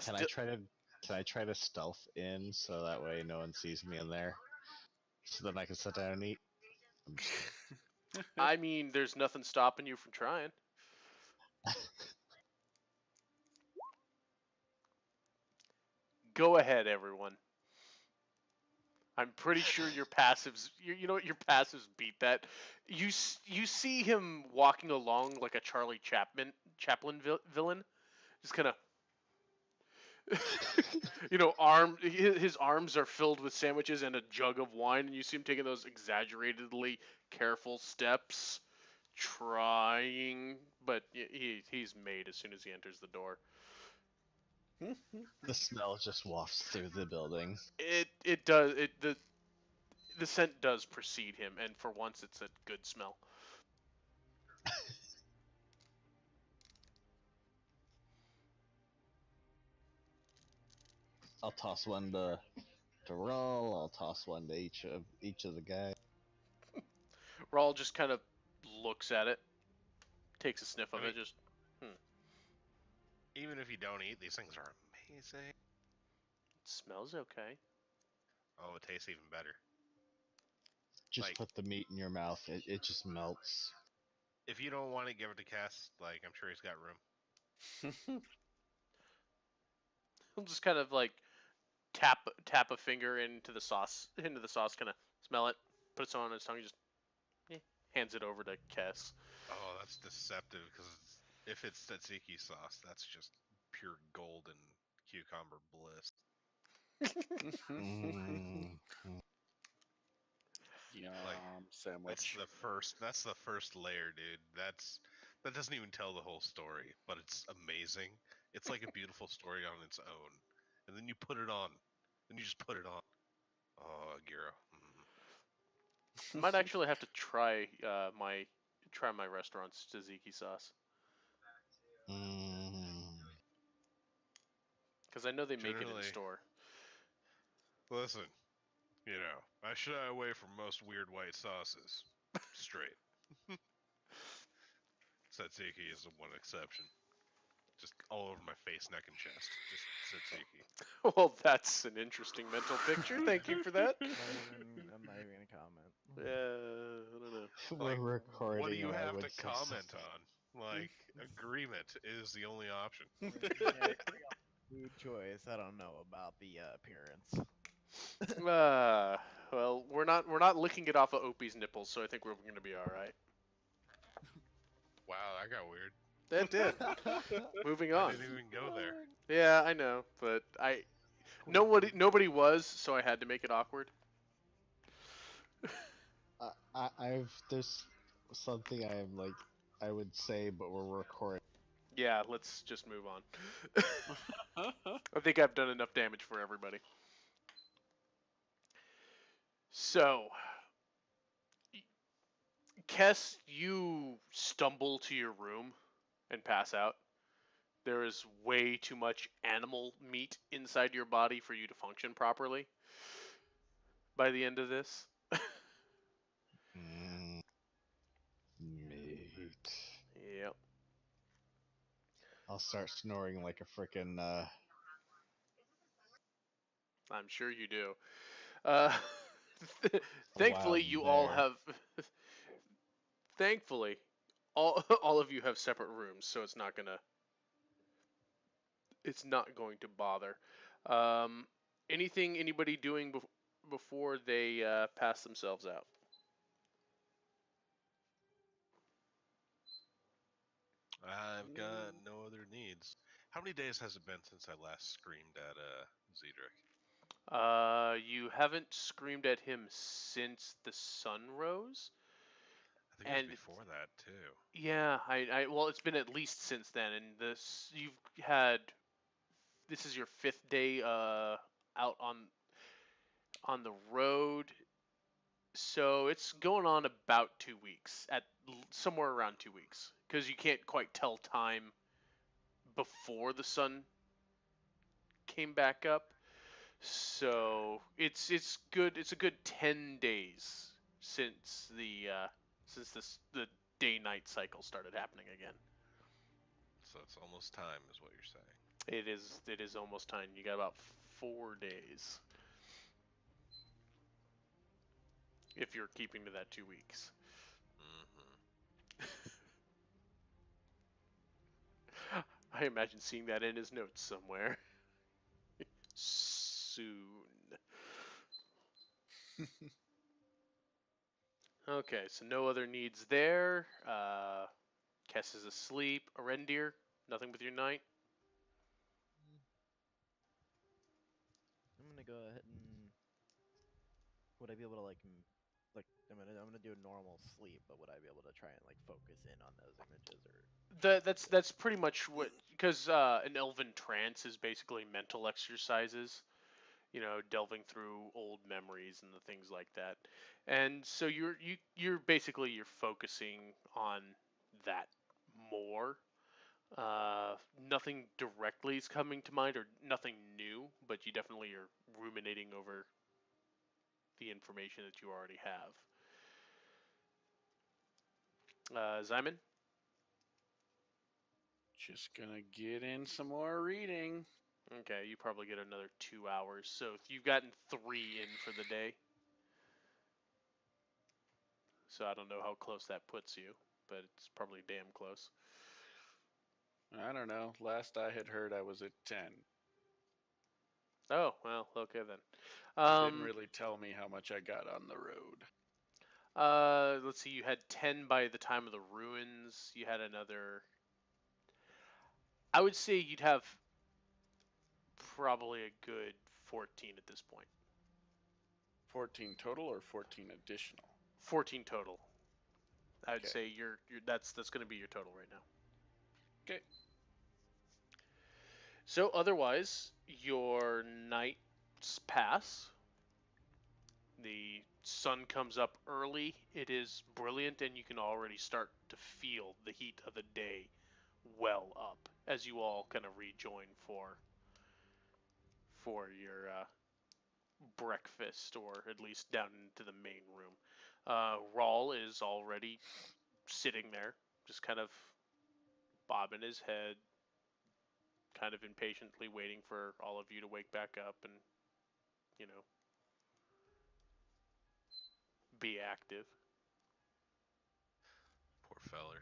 I try to stealth in so that way no one sees me in there? So then I can sit down and eat? I mean, there's nothing stopping you from trying. Go ahead, everyone. I'm pretty sure your passives, you know what, your passives beat that. You see him walking along like a Charlie Chaplin villain, just kind of, his arms are filled with sandwiches and a jug of wine, and you see him taking those exaggeratedly careful steps, trying, but he's made as soon as he enters the door. The smell just wafts through the building. It does. The scent does precede him, and for once, it's a good smell. I'll toss one to Rawl. I'll toss one to each of the guys. Rawl just kind of looks at it, takes a sniff of it, just. Even if you don't eat, these things are amazing. It smells okay. Oh, it tastes even better. Just put the meat in your mouth. It just melts. If you don't want to give it to Cass, I'm sure he's got room. He'll just kind of tap a finger into the sauce, kind of smell it, puts it on his tongue, just hands it over to Kess. Oh, that's deceptive because If it's tzatziki sauce, that's just pure golden cucumber bliss. Mm. Yum, Like, sandwich. That's the first layer, dude. That doesn't even tell the whole story, but it's amazing. It's like a beautiful story on its own. And then you put it on. Then you just put it on. Oh, gyro. I might actually have to try my restaurant's tzatziki sauce Mm. because I know they make it in Generally, store. listen, I shy away from most weird white sauces. Straight. Tzatziki is the one exception. Just all over my face, neck, and chest. Just tzatziki. Well, that's an interesting mental picture. Thank you for that. I'm not even gonna comment. I don't know. We're Like, recording. what do you and I have would to say comment something. on? Like, agreement is the only option. Food choice. I don't know about the appearance. Well, we're not licking it off of Opie's nipples, so I think we're gonna be all right. Wow, that got weird. That did. Moving I on. didn't even go there. Yeah, I know, but nobody was, so I had to make it awkward. There's something I would say, but we're recording. Yeah, let's just move on. I think I've done enough damage for everybody. So, Kess, you stumble to your room and pass out. There is way too much animal meat inside your body for you to function properly by the end of this. Meat. Yep. I'll start snoring like a frickin' I'm sure you do. Uh, thankfully, wild you all bear. have. Thankfully, all of you have separate rooms, so it's not going to bother. Um, anything anybody doing before they pass themselves out? I've got no other needs. How many days has it been since I last screamed at Zedric? You haven't screamed at him since the sun rose. I think it was And before that too. yeah, well, it's been at least since then, and you've had this is your fifth day out on the road, so it's going on about 2 weeks, at somewhere around 2 weeks, because you can't quite tell time before the sun came back up. So it's good. It's a good 10 days since the day night cycle started happening again. So it's almost time, is what you're saying. It is almost time. You got about 4 days if you're keeping to that 2 weeks. I imagine seeing that in his notes somewhere. Soon. Okay, so no other needs there. Kess is asleep. Arendir, nothing with your night. I'm gonna go ahead and would I be able to I'm gonna do a normal sleep, but would I be able to try and like focus in on those images or? That's pretty much what, because an elven trance is basically mental exercises, delving through old memories and the things like that, and so you're basically you're focusing on that more. Nothing directly is coming to mind, or nothing new, but you definitely are ruminating over the information that you already have. Zyman? Just gonna get in some more reading. Okay, you probably get another 2 hours. So you've gotten 3 in for the day. So I don't know how close that puts you, but it's probably damn close. I don't know. Last I had heard, I was at 10. Oh, well, okay then. It didn't really tell me how much I got on the road. Let's see, you had 10 by the time of the ruins. You had another I would say you'd have probably a good 14 at this point. 14 total or 14 additional? 14 total. I would Okay. say that's going to be your total right now. Okay. So otherwise, your nights pass. The sun comes up early. It is brilliant, and you can already start to feel the heat of the day well up as you all kind of rejoin for your breakfast, or at least down into the main room. Rawl is already sitting there, just kind of bobbing his head, kind of impatiently waiting for all of you to wake back up and, you know, be active. Poor feller.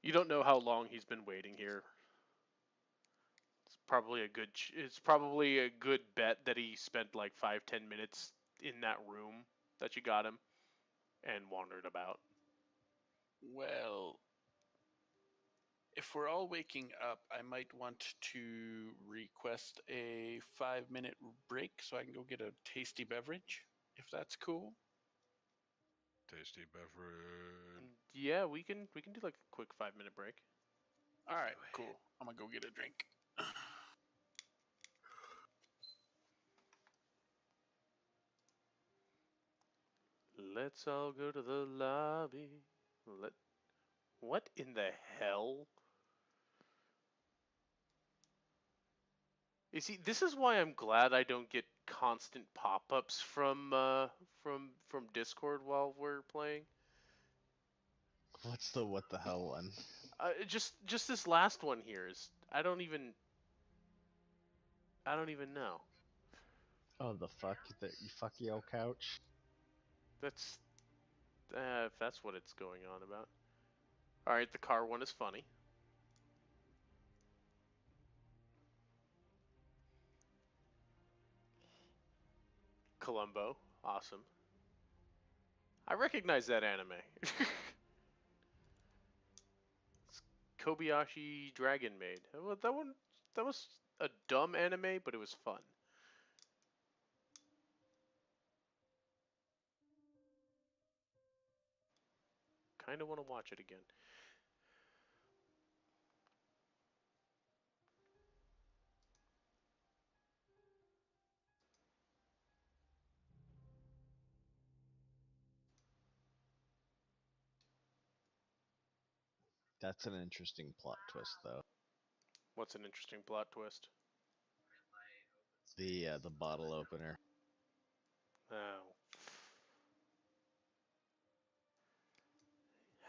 You don't know how long he's been waiting here. It's probably a good bet that he spent like 5-10 minutes in that room that you got him and wandered about. Well, if we're all waking up, I might want to request a 5-minute break so I can go get a tasty beverage, if that's cool. Tasty beverage. Yeah, we can do like a quick 5-minute break. All right, cool. I'm gonna go get a drink. Let's all go to the lobby. What in the hell? You see, this is why I'm glad I don't get constant pop-ups from Discord while we're playing. What's the what the hell one? Just this last one here is I don't even know. Oh, the fuck, the fuck yo couch. That's if that's what it's going on about. All right, the car one is funny. Columbo, awesome. I recognize that anime. It's Kobayashi Dragon Maid. Well, that was a dumb anime, but it was fun. Kind of want to watch it again. That's an interesting plot twist, though. What's an interesting plot twist? The bottle opener. Oh.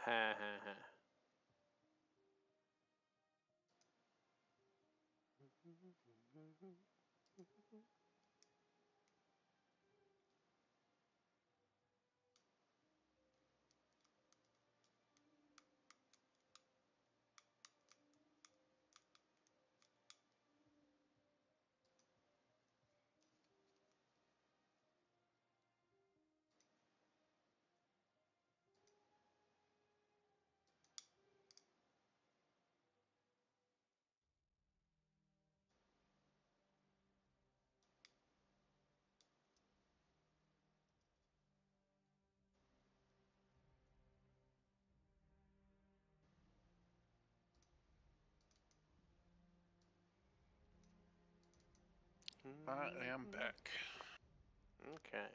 Ha ha ha. I am back. Okay.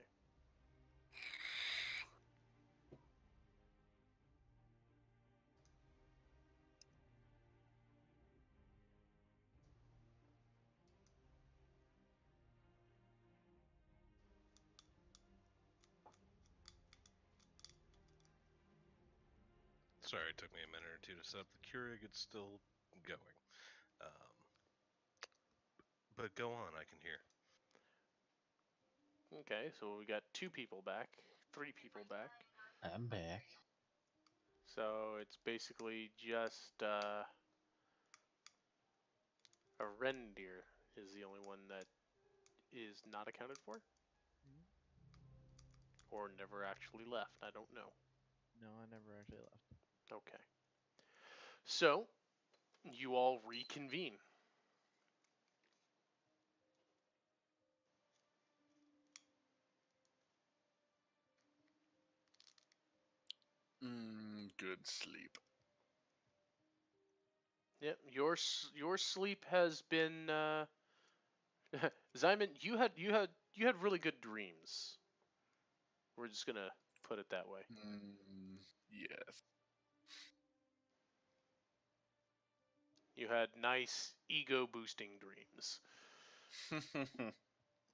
Sorry, it took me a minute or two to set up the Keurig. It's still going. But go on, I can hear. Okay, so we got 2 people back, 3 people back. I'm back. So it's basically just a reindeer is the only one that is not accounted for, or never actually left. I don't know. No, I never actually left. Okay. So, you all reconvene. Good sleep. Yep, your sleep has been Zyman, you had really good dreams. We're just gonna put it that way. Yes. You had nice ego boosting dreams,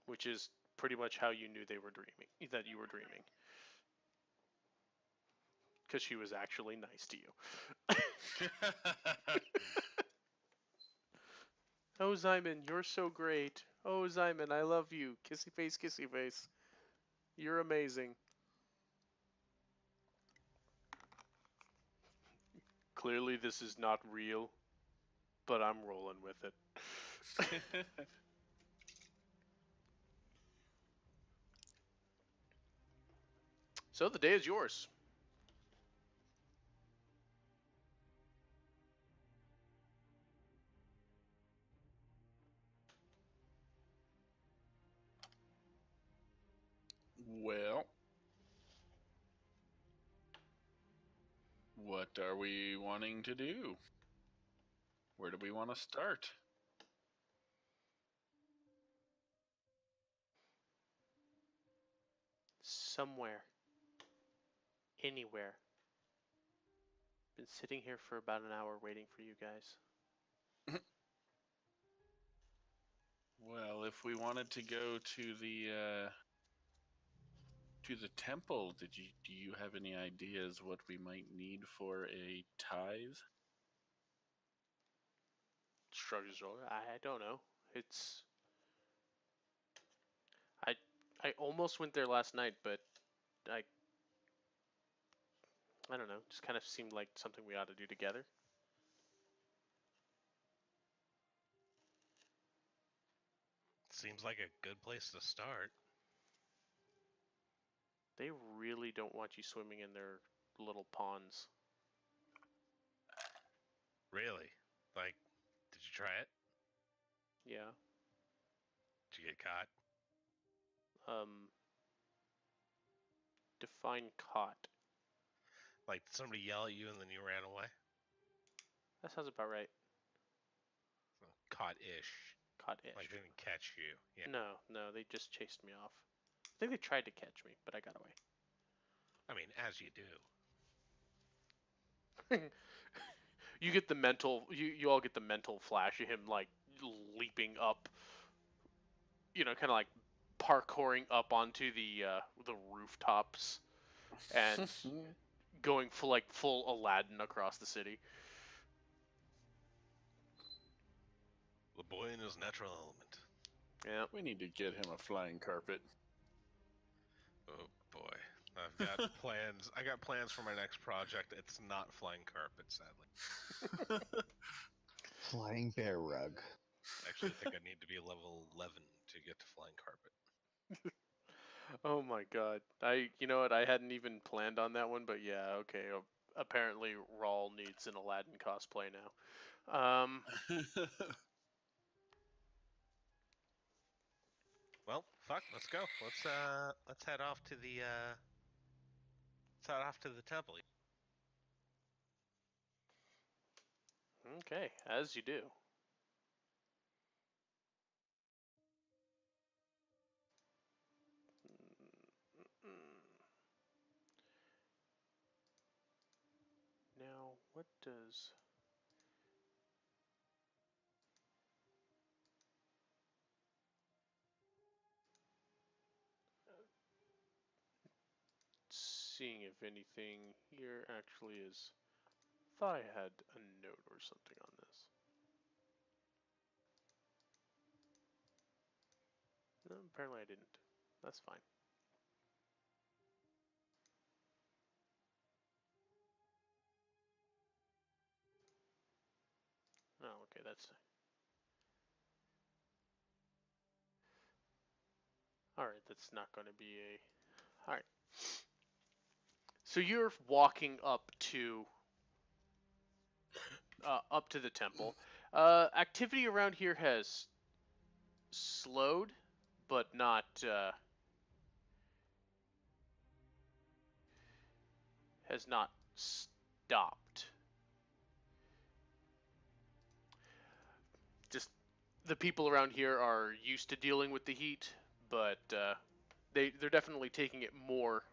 which is pretty much how you knew that you were dreaming. Because she was actually nice to you. Oh, Zyman, you're so great. Oh, Zyman, I love you. Kissy face, kissy face. You're amazing. Clearly, this is not real, but I'm rolling with it. So the day is yours. Well, what are we wanting to do? Where do we want to start? Somewhere. Anywhere. Been sitting here for about an hour waiting for you guys. Well, if we wanted to go to the temple, do you have any ideas what we might need for a tithe? Shrugs his shoulder. I don't know. It's I I almost went there last night, but I I don't know. Just kind of seemed like something we ought to do together. Seems like a good place to start. They really don't want you swimming in their little ponds. Really? Like, did you try it? Yeah. Did you get caught? Um. Define caught. Like, did somebody yell at you and then you ran away? That sounds about right. So, caught-ish. Caught-ish. Like, they didn't catch you. Yeah. No, they just chased me off. I think they tried to catch me, but I got away. I mean, as you do. You get the mental. You all get the mental flash of him like leaping up. Kind of like parkouring up onto the rooftops and going full Aladdin across the city. The boy in his natural element. Yeah. We need to get him a flying carpet. Oh boy. I've got plans. I got plans for my next project. It's not flying carpet, sadly. Flying bear rug. I actually think I need to be level 11 to get to flying carpet. Oh my god. You know what? I hadn't even planned on that one, but yeah, okay. Apparently, Rawl needs an Aladdin cosplay now. Well, fuck. Let's go. Let's head off to the temple. Okay, as you do. Now, what does... Seeing if anything here actually is... Thought I had a note or something on this. No, apparently I didn't. That's fine. Oh, okay, that's... Alright, that's not going to be a... Alright. So you're walking up to the temple. Activity around here has slowed, but not has not stopped. Just the people around here are used to dealing with the heat, but they're definitely taking it more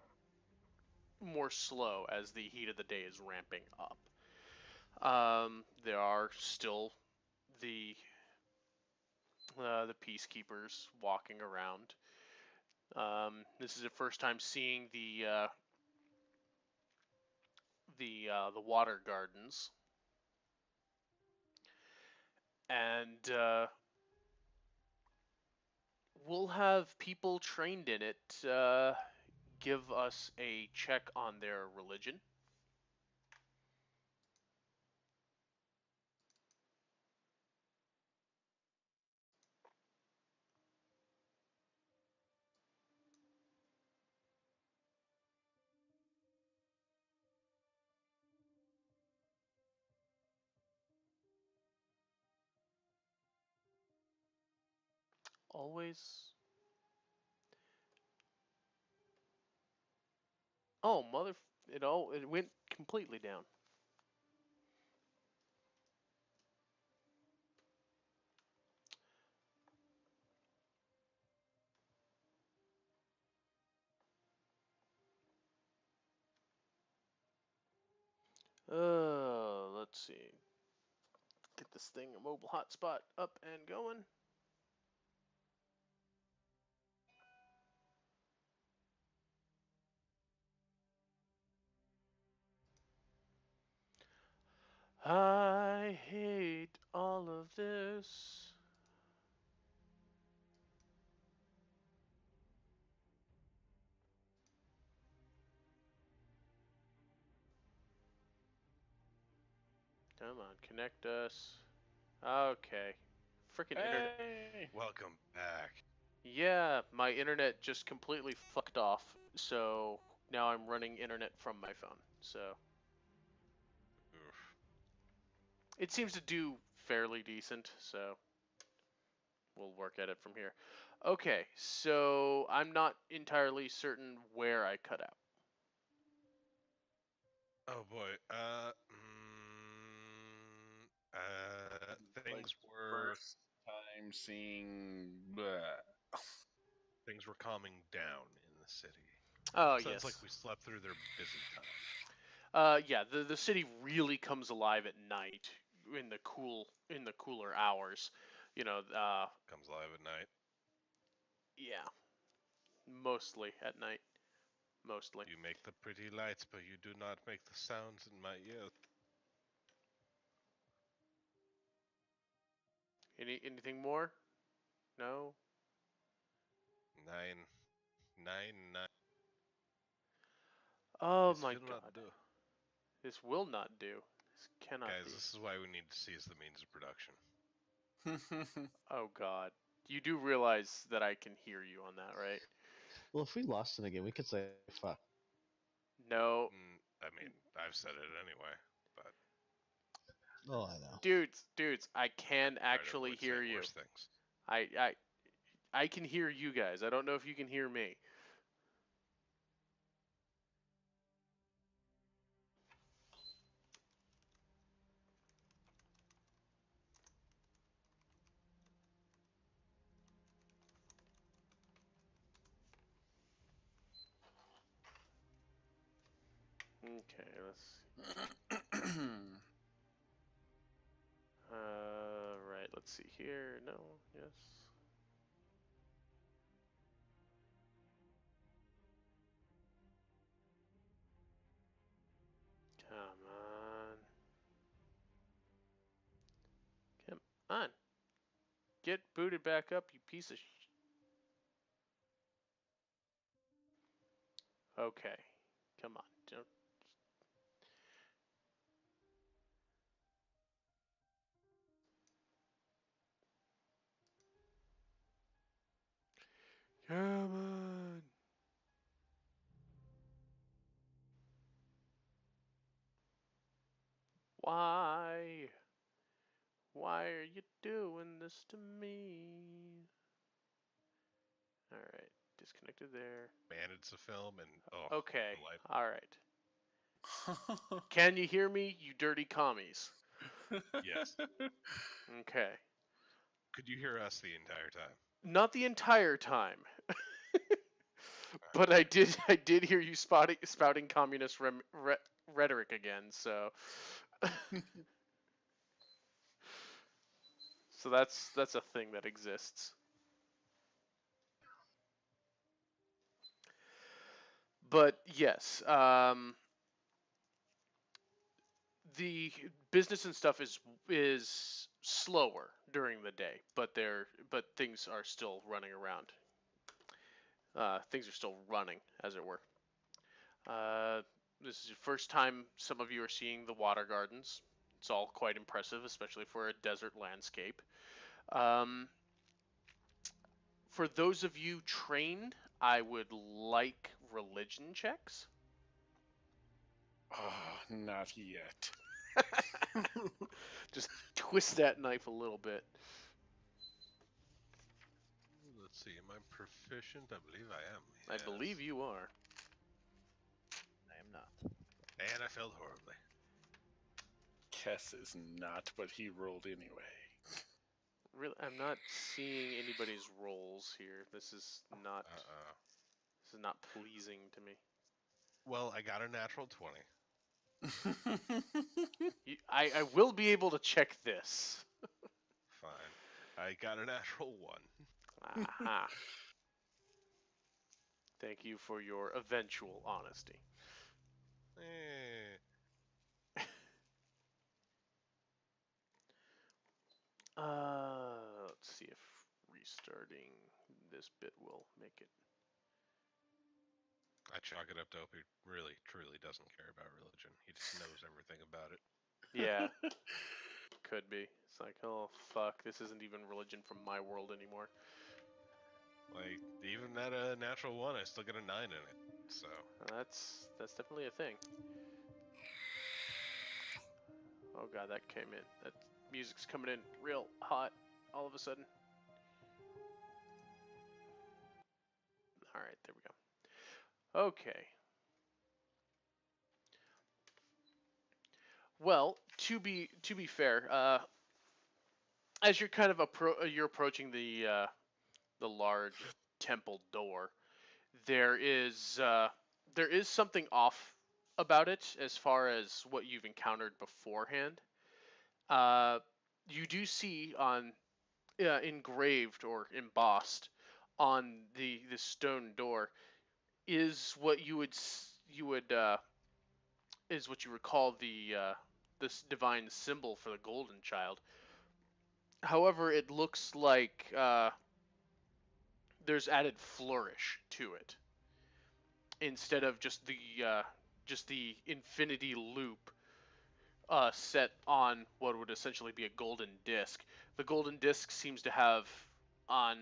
slow as the heat of the day is ramping up. There are still the peacekeepers walking around. This is the first time seeing the water gardens, and we'll have people trained in it give us a check on their religion. Always. Oh, mother! It went completely down. Let's see. Get this thing a mobile hotspot up and going. I hate all of this. Come on, connect us. Okay. Frickin' internet. Hey! Welcome back. Yeah, my internet just completely fucked off. So now I'm running internet from my phone. So Oof. it seems to do fairly decent. So we'll work at it from here. Okay, so I'm not entirely certain where I cut out. Oh boy. Like Things were first time seeing. things were calming down in the city. Oh Sounds like yes. we slept through their busy time. Yeah, the city really comes alive at night in the cooler hours. You know, Comes alive at night. yeah, mostly at night. Mostly. You make the pretty lights, but you do not make the sounds in my ears. Anything more? No. Nine, nine. Oh This my will not god. do. This will not do. This cannot Guys, be. this is why we need to seize the means of production. Oh god. You do realize that I can hear you on that, right? Well, if we lost it again, we could say fuck. No. I mean, I've said it anyway, but Oh, I know. Dudes, I can try to actually avoid hear saying you. worse things. I can hear you guys. I don't know if you can hear me. Okay, right, let's see here. No, yes. Come on. Come on. Get booted back up, you piece of Okay. Come on. Don't... Come on. Why? Why are you doing this to me? Alright, disconnected there. Man, it's a film, and Okay, life. alright. Can you hear me, you dirty commies? Yes. Okay. Could you hear us the entire time? Not the entire time. But I did hear you spouting communist rhetoric again, so so that's a thing that exists. But yes, the business and stuff is slower during the day, but things are still running around. Things are still running, as it were. This is the first time some of you are seeing the water gardens. It's all quite impressive, especially for a desert landscape. For those of you trained, I would like religion checks. Oh, not yet. Just twist that knife a little bit. Let's see. Am I proficient? I believe I am. Yes. I believe you are. I am not. And I failed horribly. Kess is not, but he rolled anyway. Really, I'm not seeing anybody's rolls here. This is not. This is not pleasing to me. Well, I got a natural 20. I will be able to check this. Fine. I got a natural 1. Aha. Thank you for your eventual honesty. Let's see if restarting this bit will make it. I chalk it up to Opie really, truly doesn't care about religion. He just knows everything about it. Yeah. Could be. It's like, oh, fuck, this isn't even religion from my world anymore. Like, even at a natural 1, I still get a 9 in it, so... That's definitely a thing. Oh god, that came in. That music's coming in real hot all of a sudden. Alright, there we go. Okay. Well, to be fair, as you're kind of you're approaching the large temple door, there is something off about it as far as what you've encountered beforehand. You do see on engraved or embossed on the stone door is what you would is what you recall this divine symbol for the golden child. However, it looks like there's added flourish to it instead of just the infinity loop set on what would essentially be a golden disc. The golden disc seems to have on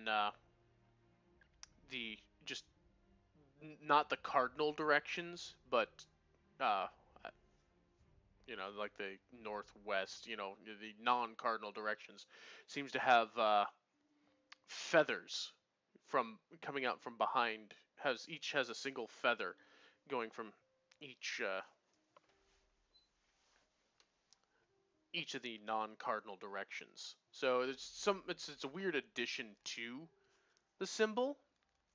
the just not the cardinal directions, but uh, like the northwest, the non-cardinal directions, seems to have feathers from coming out from behind. Each has a single feather going from each of the non-cardinal directions. So it's a weird addition to the symbol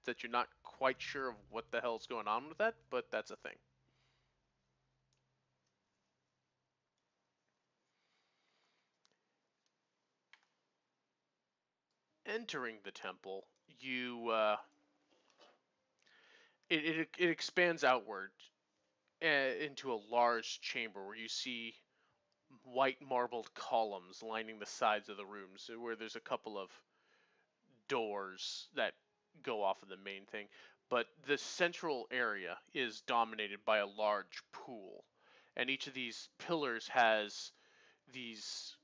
that you're not quite sure of what the hell's going on with that, but that's a thing. Entering the temple, it expands outward into a large chamber where you see white marbled columns lining the sides of the rooms, where there's a couple of doors that go off of the main thing. But the central area is dominated by a large pool, and each of these pillars has these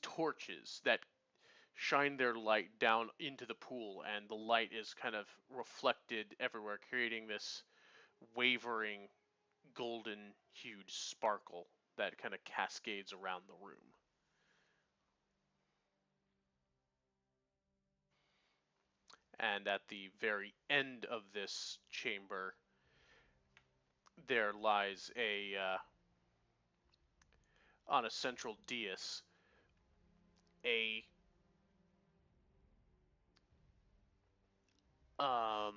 torches that shine their light down into the pool, and the light is kind of reflected everywhere, creating this wavering golden hued sparkle that kind of cascades around the room. And at the very end of this chamber, there lies on a central dais, a how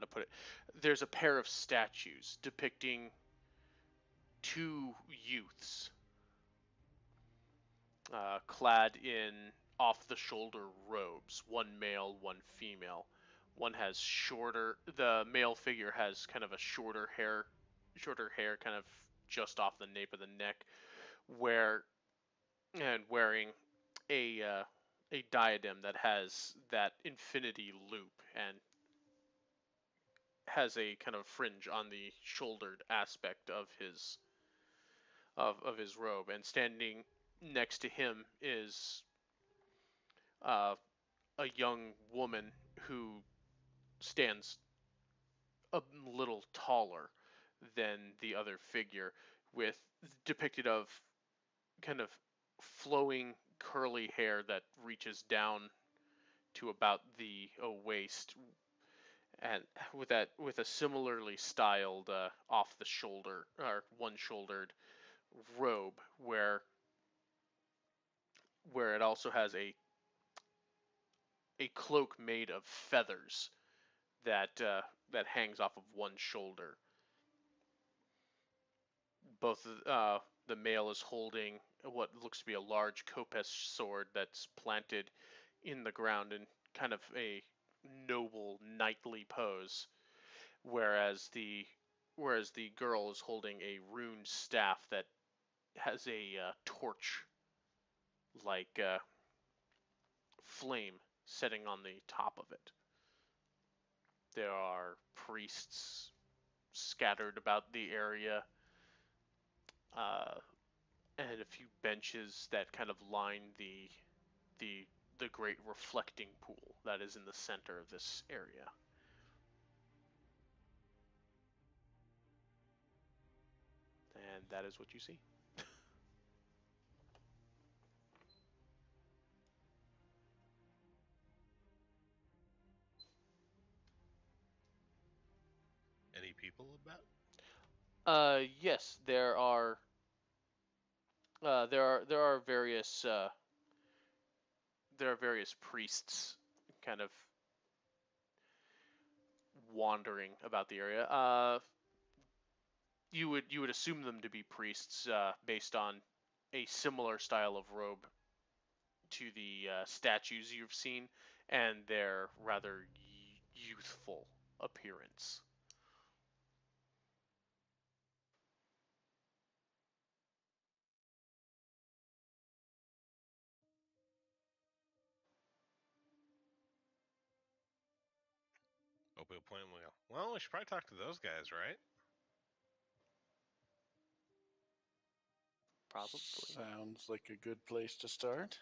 to put it? There's a pair of statues depicting two youths, clad in off-the-shoulder robes, one male, one female. One has shorter. The male figure has kind of a shorter hair, kind of just off the nape of the neck, wearing a diadem that has that infinity loop and has a kind of fringe on the shouldered aspect of his robe, and standing next to him is uh, a young woman who stands a little taller than the other figure, with depicted of kind of flowing curly hair that reaches down to about the waist, and with a similarly styled off the shoulder or one shouldered robe, where it also has a cloak made of feathers that hangs off of one shoulder. Both the male is holding what looks to be a large kopis sword that's planted in the ground in kind of a noble knightly pose, whereas the girl is holding a runed staff that has a torch like flame setting on the top of it. There are priests scattered about the area, uh, and a few benches that kind of line the the great reflecting pool that is in the center of this area. And that is what you see. Any people about? Yes, there are various priests kind of wandering about the area. You would assume them to be priests based on a similar style of robe to the statues you've seen, and their rather youthful appearance. Opie will point and we'll go, well, we should probably talk to those guys, right? Probably. Sounds like a good place to start.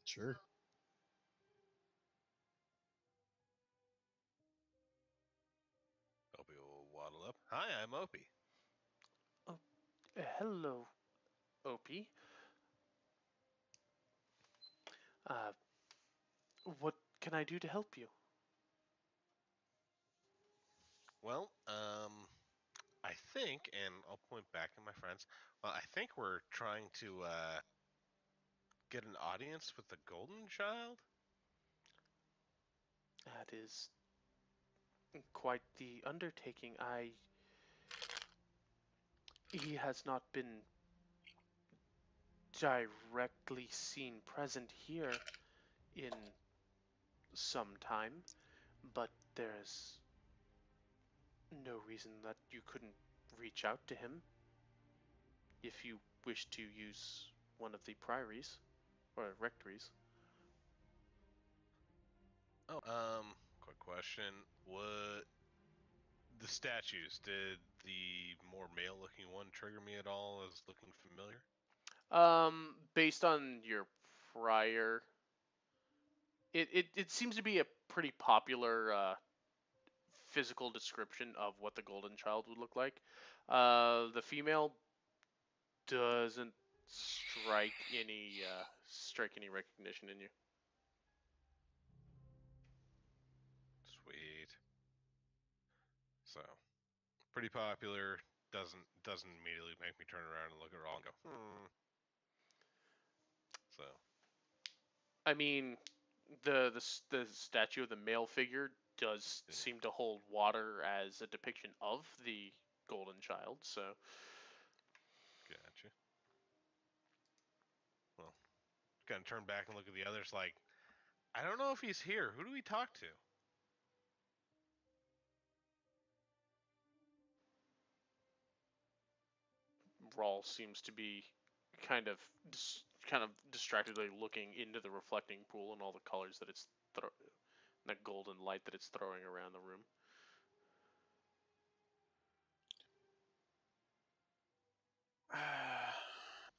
Sure. Opie will waddle up. Hi, I'm Opie. Oh, hello, Opie. Uh, what can I do to help you? Well, I think, and I'll point back at my friends. Well, I think we're trying to get an audience with the Golden Child. That is quite the undertaking. He has not been directly seen present here in some time, but there's no reason that you couldn't reach out to him if you wish to use one of the priories or rectories. Oh, quick question. What the statues? Did the more male-looking one trigger me at all as looking familiar? Based on your prior, it seems to be a pretty popular physical description of what the golden child would look like. The female doesn't strike any recognition in you. Sweet. So, pretty popular. Doesn't immediately make me turn around and look at her all and go, So, I mean, the statue of the male figure does seem to hold water as a depiction of the golden child. So, gotcha. Well, gonna turn back and look at the others like, I don't know if he's here. Who do we talk to? Rawl seems to be kind of distractedly looking into the reflecting pool and all the colors that it's that golden light that it's throwing around the room.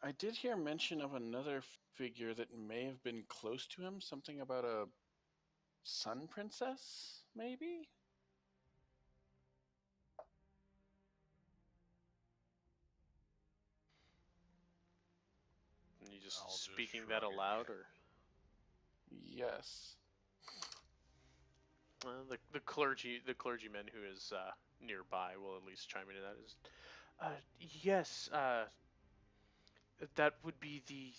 I did hear mention of another figure that may have been close to him. Something about a sun princess, maybe? And you just speaking that aloud, or Yes. the clergyman who is nearby will at least chime into that. Yes, that would be the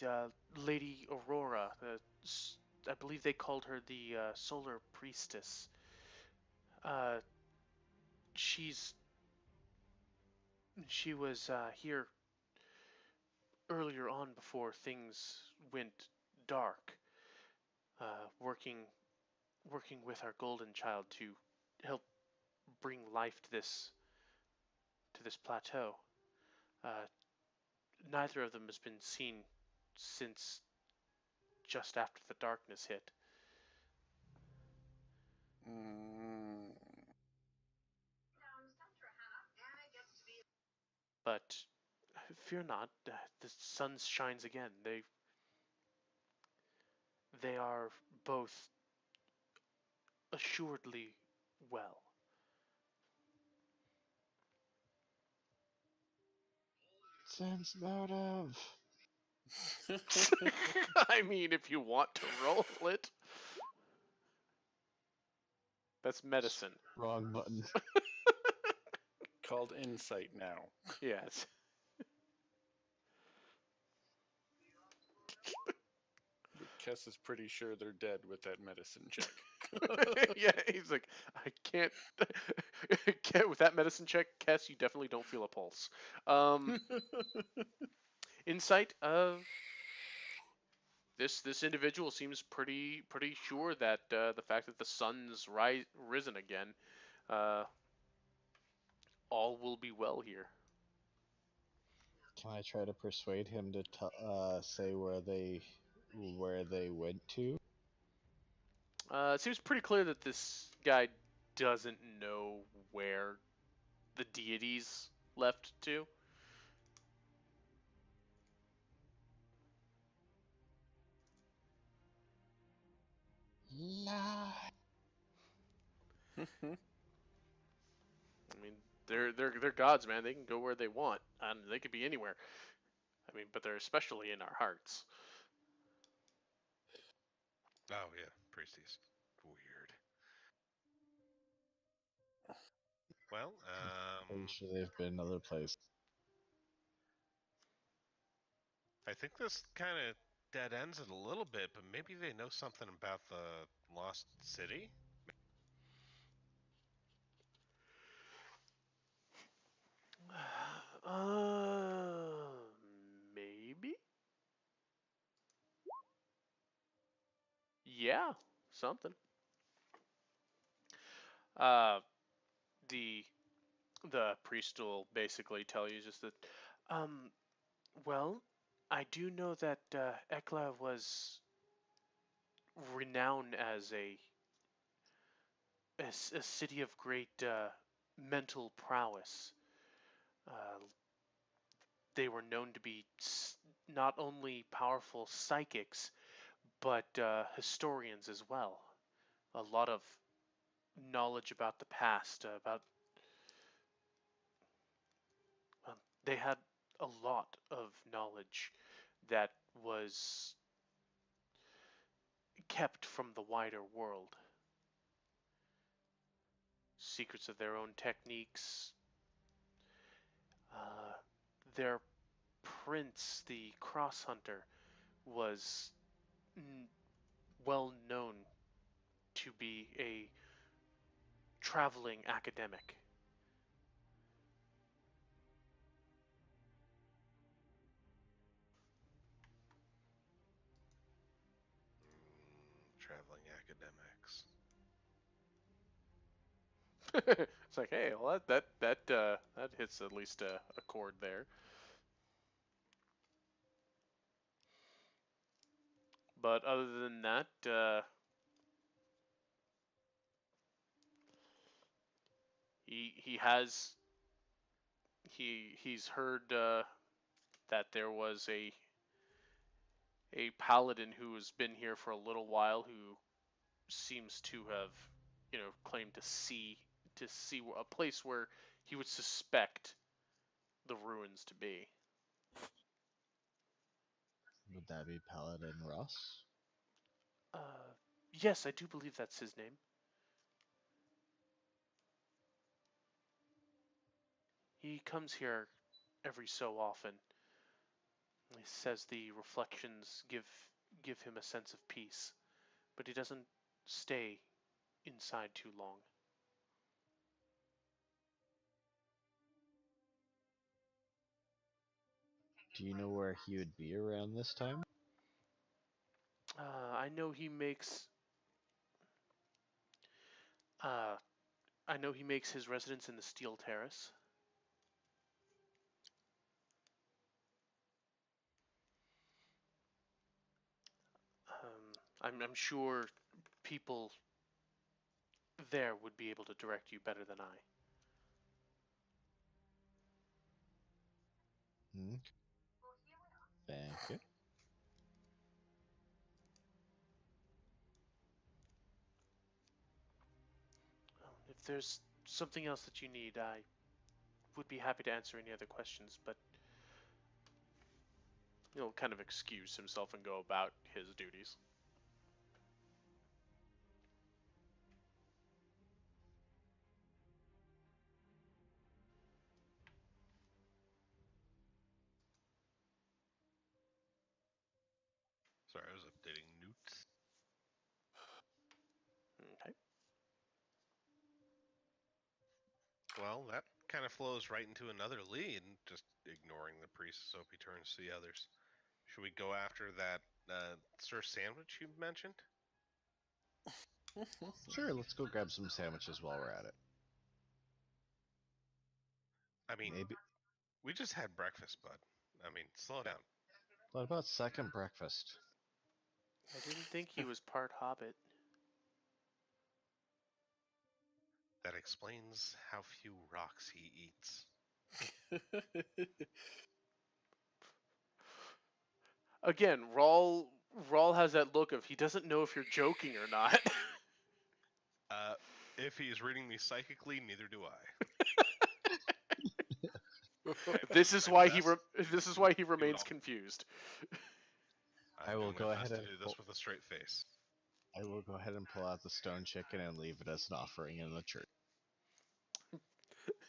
Lady Aurora. I believe they called her the Solar Priestess. Uh, she's she was here earlier on before things went dark, working with our golden child to help bring life to this plateau. Uh, Neither of them has been seen since just after the darkness hit. Mm. But fear not, the sun shines again. They are both assuredly well. Sense motive. I mean, if you want to roll it, that's medicine. Wrong button. Called insight now. Yes. Kess is pretty sure they're dead with that medicine check. Yeah, he's like, I can't. With that medicine check, Kess, you definitely don't feel a pulse. Insight. This individual seems pretty sure that the fact that the sun's risen again, uh, all will be well here. Can I try to persuade him to say where they went to? It seems pretty clear that this guy doesn't know where the deities left to. Lie. I mean, they're gods, man. They can go where they want, and they could be anywhere. I mean, but they're especially in our hearts. Oh yeah, priesties. Weird. Well, I'm sure they've been other places. I think this kind of dead ends it a little bit, but maybe they know something about the lost city. Maybe. Yeah, something. Uh, the priest will basically tell you just that, um, well, I do know that Ekla was renowned as a city of great mental prowess. Uh, they were known to be not only powerful psychics, but historians as well. A lot of knowledge about the past, about they had a lot of knowledge that was kept from the wider world. Secrets of their own techniques. Uh, their prince, the cross hunter, was well known to be a traveling academic. Traveling academics. It's like, hey, well, that hits at least a chord there. But other than that, he's heard that there was a paladin who has been here for a little while who seems to have, claimed to see a place where he would suspect the ruins to be. Would that be Paladin Ross? Yes, I do believe that's his name. He comes here every so often. He says the reflections give him a sense of peace, but he doesn't stay inside too long. Do you know where he would be around this time? I know he makes. Uh, I know he makes his residence in the Steel Terrace. I'm sure people there would be able to direct you better than I. Thank you. If there's something else that you need, I would be happy to answer any other questions, but he'll kind of excuse himself and go about his duties. Sorry, I was updating newts. Okay. Well, that kind of flows right into another lead, just ignoring the priest so he turns to the others. Should we go after that Sir Sandwich you mentioned? Sure, let's go grab some sandwiches while we're at it. I mean, Maybe. we just had breakfast, bud. I mean, slow down. What about second breakfast? I didn't think he was part hobbit. That explains how few rocks he eats. Again, Rawl has that look of he doesn't know if you're joking or not. If he's reading me psychically, neither do I. This is why he remains confused. I will go ahead and do this with a straight face. I will go ahead and pull out the stone chicken and leave it as an offering in the church.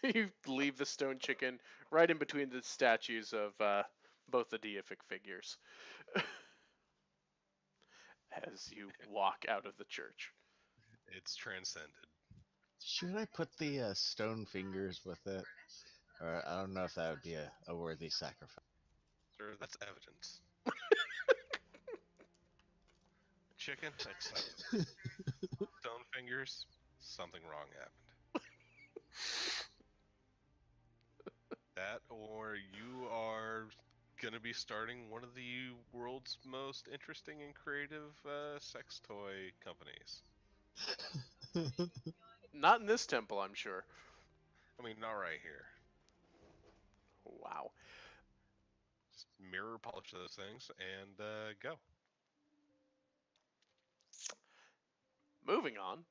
You leave the stone chicken right in between the statues of both the deific figures as you walk out of the church. It's transcended. Should I put the stone fingers with it? Or I don't know if that would be a worthy sacrifice. Sir, that's evidence. Chicken, acceptable. Stone fingers, something wrong happened. That, or you are gonna be starting one of the world's most interesting and creative sex toy companies. Not in this temple, I'm sure. I mean, not right here. Wow. Just mirror polish those things and go. Moving on.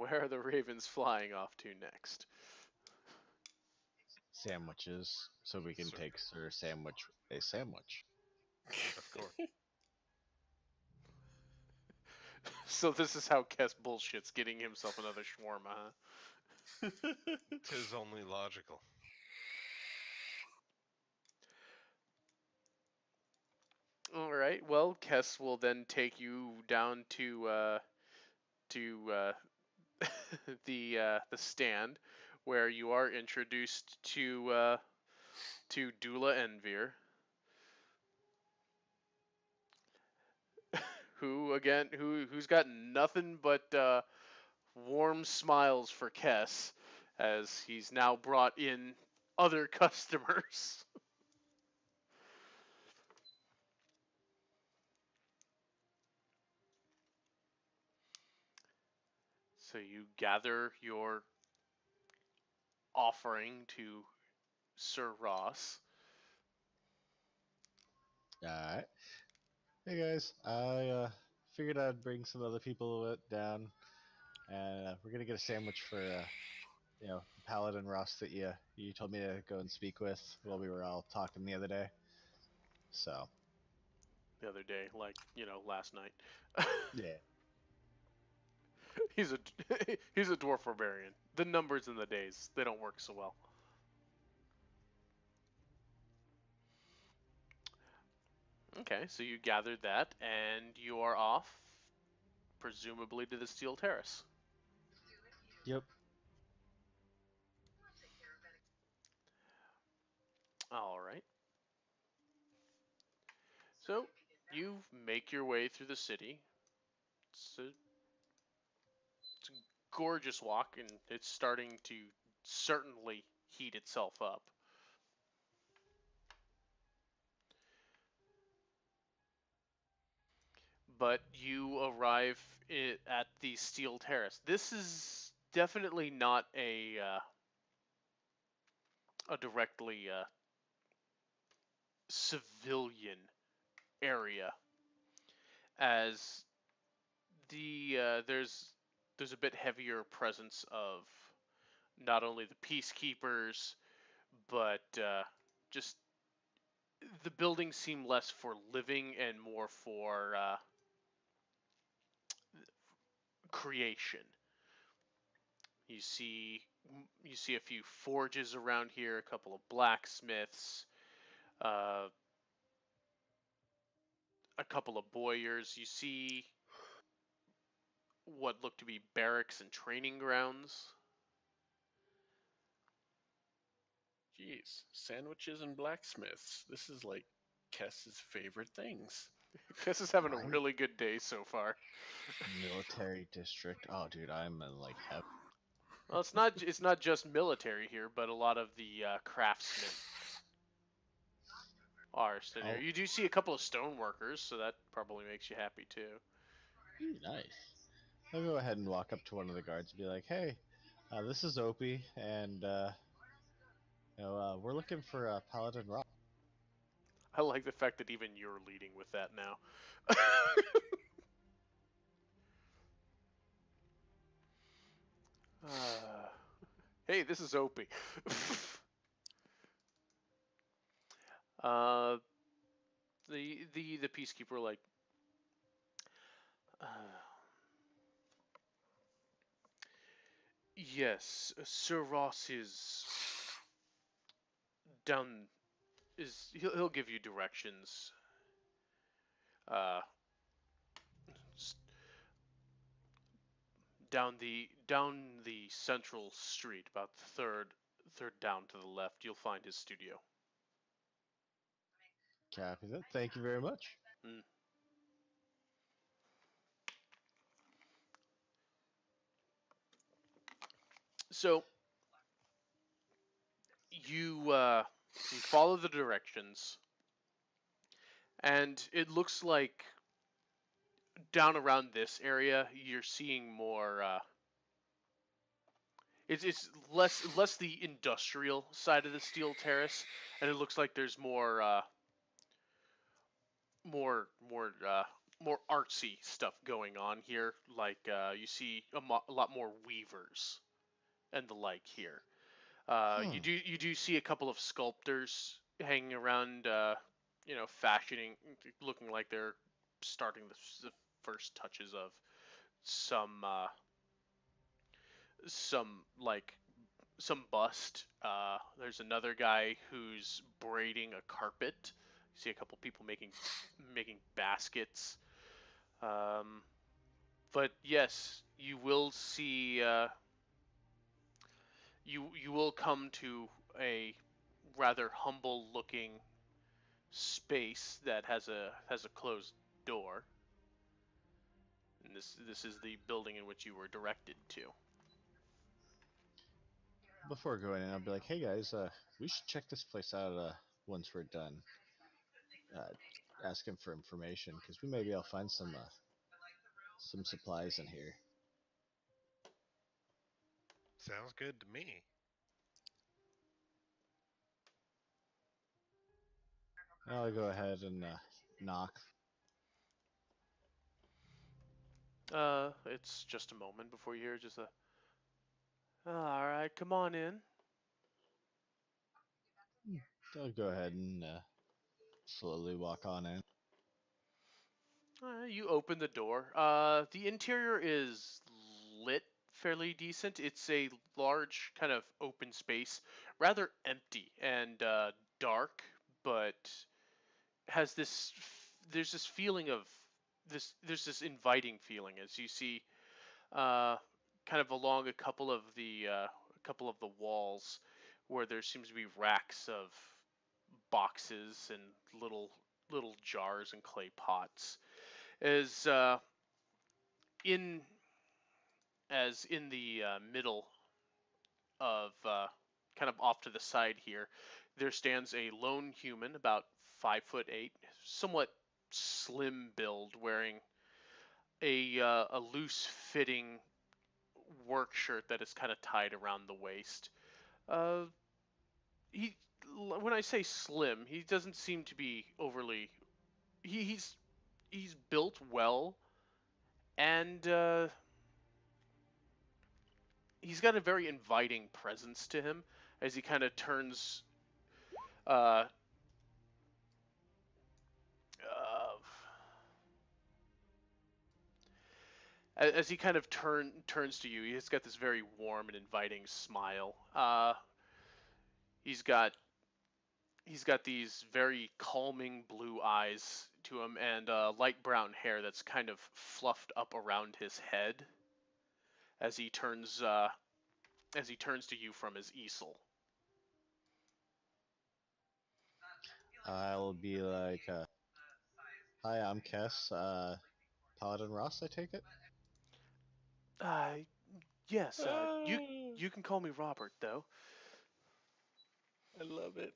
where are the ravens flying off to next? Sandwiches, so we can Sir. take Sir Sandwich a sandwich. Of course. So this is how Kess bullshits, getting himself another shawarma, huh? Tis only logical. All right. Well, Kess will then take you down to the stand, where you are introduced to Dula Envir, who's got nothing but warm smiles for Kess, as he's now brought in other customers. So you gather your offering to Sir Ross. Alright. Hey guys, I figured I'd bring some other people down, and we're gonna get a sandwich for the Paladin Ross that you told me to go and speak with while we were all talking the other day. So The other day, like, last night. yeah, he's a he's a dwarf barbarian. The numbers and the days, they don't work so well. Okay, so you gathered that, and you are off, presumably to the Steel Terrace. yep. All right. So you make your way through the city. It's a gorgeous walk, and it's starting to certainly heat itself up. But you arrive at the Steel Terrace. This is definitely not a directly civilian area, as there's a bit heavier presence of not only the peacekeepers, but just the buildings seem less for living and more for creation. You see you see a few forges around here, a couple of blacksmiths, uh, a couple of bowyers. You see what look to be barracks and training grounds. Jeez, sandwiches and blacksmiths. This is like Kess's favorite things. Kess is having a Right? really good day so far. Military district. Oh, dude, I'm in like heaven. Well, it's not just military here, but a lot of the craftsmen are still here. Oh, You do see a couple of stoneworkers, so that probably makes you happy too. nice. I'll go ahead and walk up to one of the guards and be like, "Hey, this is Opie, and we're looking for Paladin Rock." I like the fact that even you're leading with that now. Hey, this is Opie. uh, the peacekeeper like, uh, yes, Sir Ross is down. He'll give you directions. Uh, down the central street, about the third down to the left, you'll find his studio. Copy that. Thank you very much. Mm. So you follow the directions, and it looks like down around this area you're seeing more. It's less the industrial side of the Steel Terrace, and it looks like there's more more artsy stuff going on here. Like you see a lot more weavers and the like here. You do see a couple of sculptors hanging around, fashioning, looking like they're starting the first touches of some some like some bust. There's another guy who's braiding a carpet. You see a couple people making baskets. Um, but yes, you will see. You will come to a rather humble looking space that has a closed door. And this is the building in which you were directed to. Before going in, I'll be like, "Hey guys, we should check this place out once we're done. Asking for information because we maybe I'll find some supplies in here." Sounds good to me. I'll go ahead and knock. It's just a moment before you hear just a. All right, come on in. I'll go ahead and slowly walk on in. You open the door. The interior is lit fairly decent. It's a large kind of open space, rather empty and dark, but has there's this feeling of there's this inviting feeling as you see uh, kind of along a couple of the walls where there seems to be racks of boxes and little jars and clay pots as in in the middle of kind of off to the side here, there stands a lone human about 5'8", somewhat slim build, wearing a loose fitting work shirt that is kind of tied around the waist. Uh, he when I say slim, he doesn't seem to be overly. He's built well, and he's got a very inviting presence to him as he kind of turns. Uh, uh, as he kind of turns to you, he's got this very warm and inviting smile. He's got he's got these very calming blue eyes to him and light brown hair that's kind of fluffed up around his head as he turns to you from his easel. I'll be like, "Hi, I'm Kess. Paladin Ross, I take it." Uh, yes. Ah, You can call me Robert though. I love it.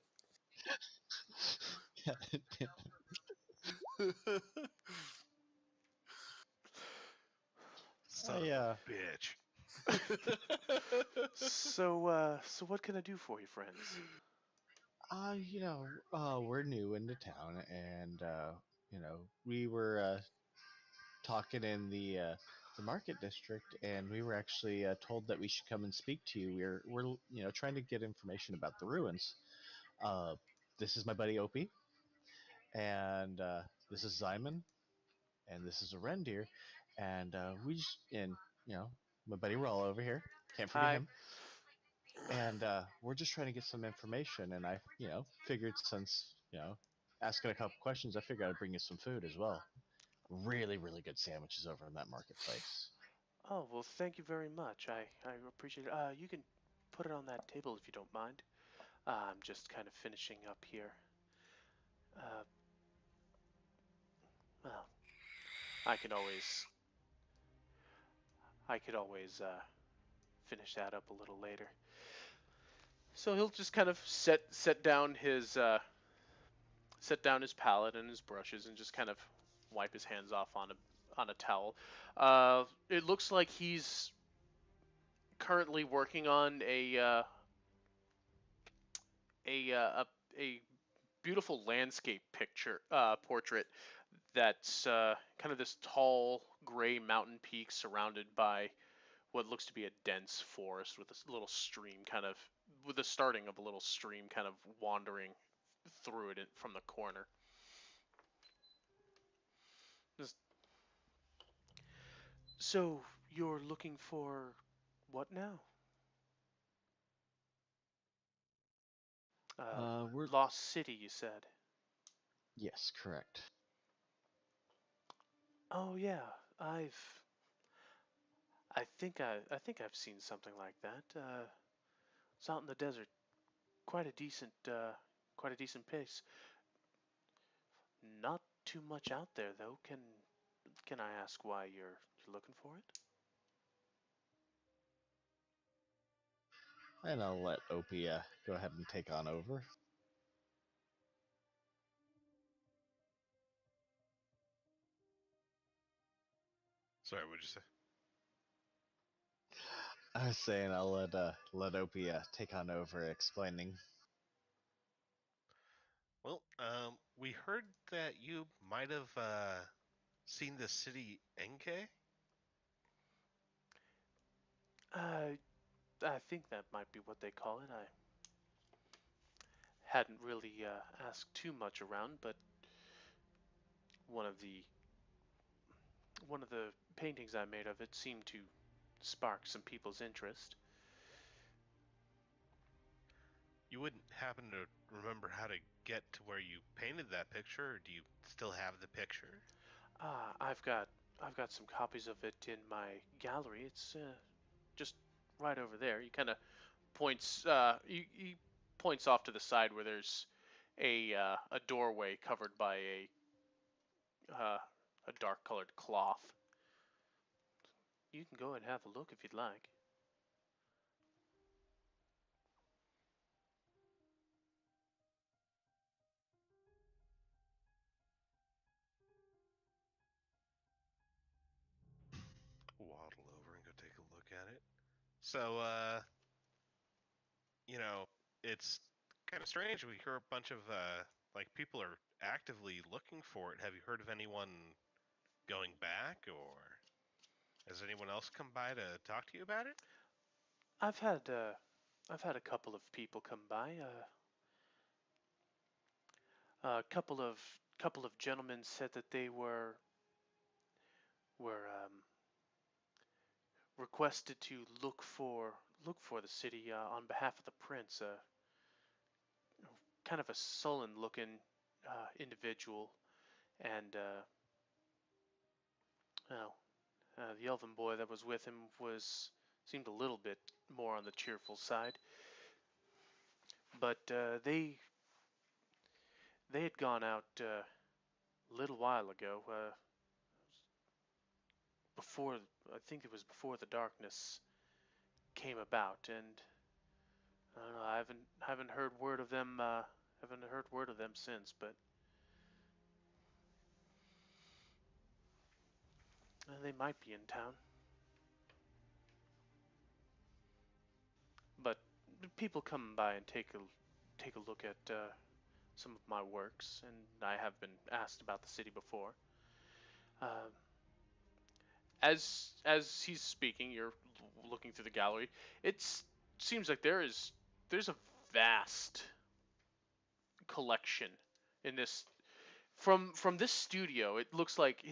Son of I a bitch. So what can I do for you, friends? we're new into town, and we were talking in the market district, and we were actually told that we should come and speak to you. We're trying to get information about the ruins. Uh, this is my buddy Opie, and this is Zyman, and this is a reindeer, and my buddy Roll over here. Can't forget Hi. him. And we're just trying to get some information. And I, figured since asking a couple questions, I figured I'd bring you some food as well. Really, really good sandwiches over in that marketplace. Oh, well, thank you very much. I appreciate it. You can put it on that table if you don't mind. I'm just kind of finishing up here. Uh, well, I can always I could always finish that up a little later. So he'll just kind of set down his palette and his brushes and just kind of wipe his hands off on a towel. It looks like he's currently working on a beautiful landscape picture portrait that's kind of this tall gray mountain peak surrounded by what looks to be a dense forest with a little stream with the starting of a little stream kind of wandering through it from the corner. So you're looking for what now? We're Lost City, you said. Yes, correct. Oh yeah, I think I've seen something like that. It's out in the desert, quite a decent pace. Not too much out there though. Can I ask why you're looking for it? And I'll let Opie go ahead and take on over. Sorry, what'd you say? I was saying I'll let Opie take on over explaining. Well, we heard that you might have seen the city Enke. I think that might be what they call it. I hadn't really asked too much around, but one of the one of the paintings I made of it seemed to spark some people's interest. You wouldn't happen to remember how to get to where you painted that picture, or do you still have the picture? I've got some copies of it in my gallery. It's just right over there. He points off to the side where there's a doorway covered by a dark colored cloth. You can go and have a look if you'd like. Waddle over and go take a look at it. So, it's kind of strange. We hear a bunch of like people are actively looking for it. Have you heard of anyone going back, or has anyone else come by to talk to you about it? I've had uh, I've had a couple of people come by. A couple of gentlemen said that they were requested to look for the city on behalf of the prince. Kind of a sullen-looking individual, and well, the elven boy that was with him was seemed a little bit more on the cheerful side. But they had gone out a little while ago, before I think it was before the darkness came about, and I don't know. I haven't heard word of them. Haven't heard word of them since, but they might be in town. But people come by and take a look at some of my works, and I have been asked about the city before. Uh, as he's speaking, you're looking through the gallery. It seems like there's a vast collection in this from this studio. It looks like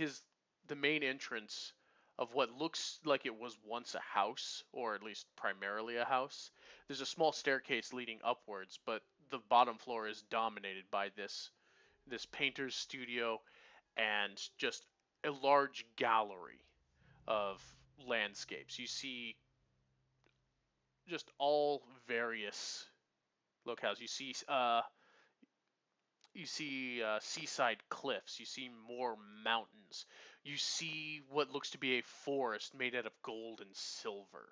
the main entrance of what looks like it was once a house, or at least primarily a house. There's a small staircase leading upwards, but the bottom floor is dominated by this painter's studio and just a large gallery of landscapes. You see just all various locales. You see seaside cliffs. You see more mountains. You see what looks to be a forest made out of gold and silver,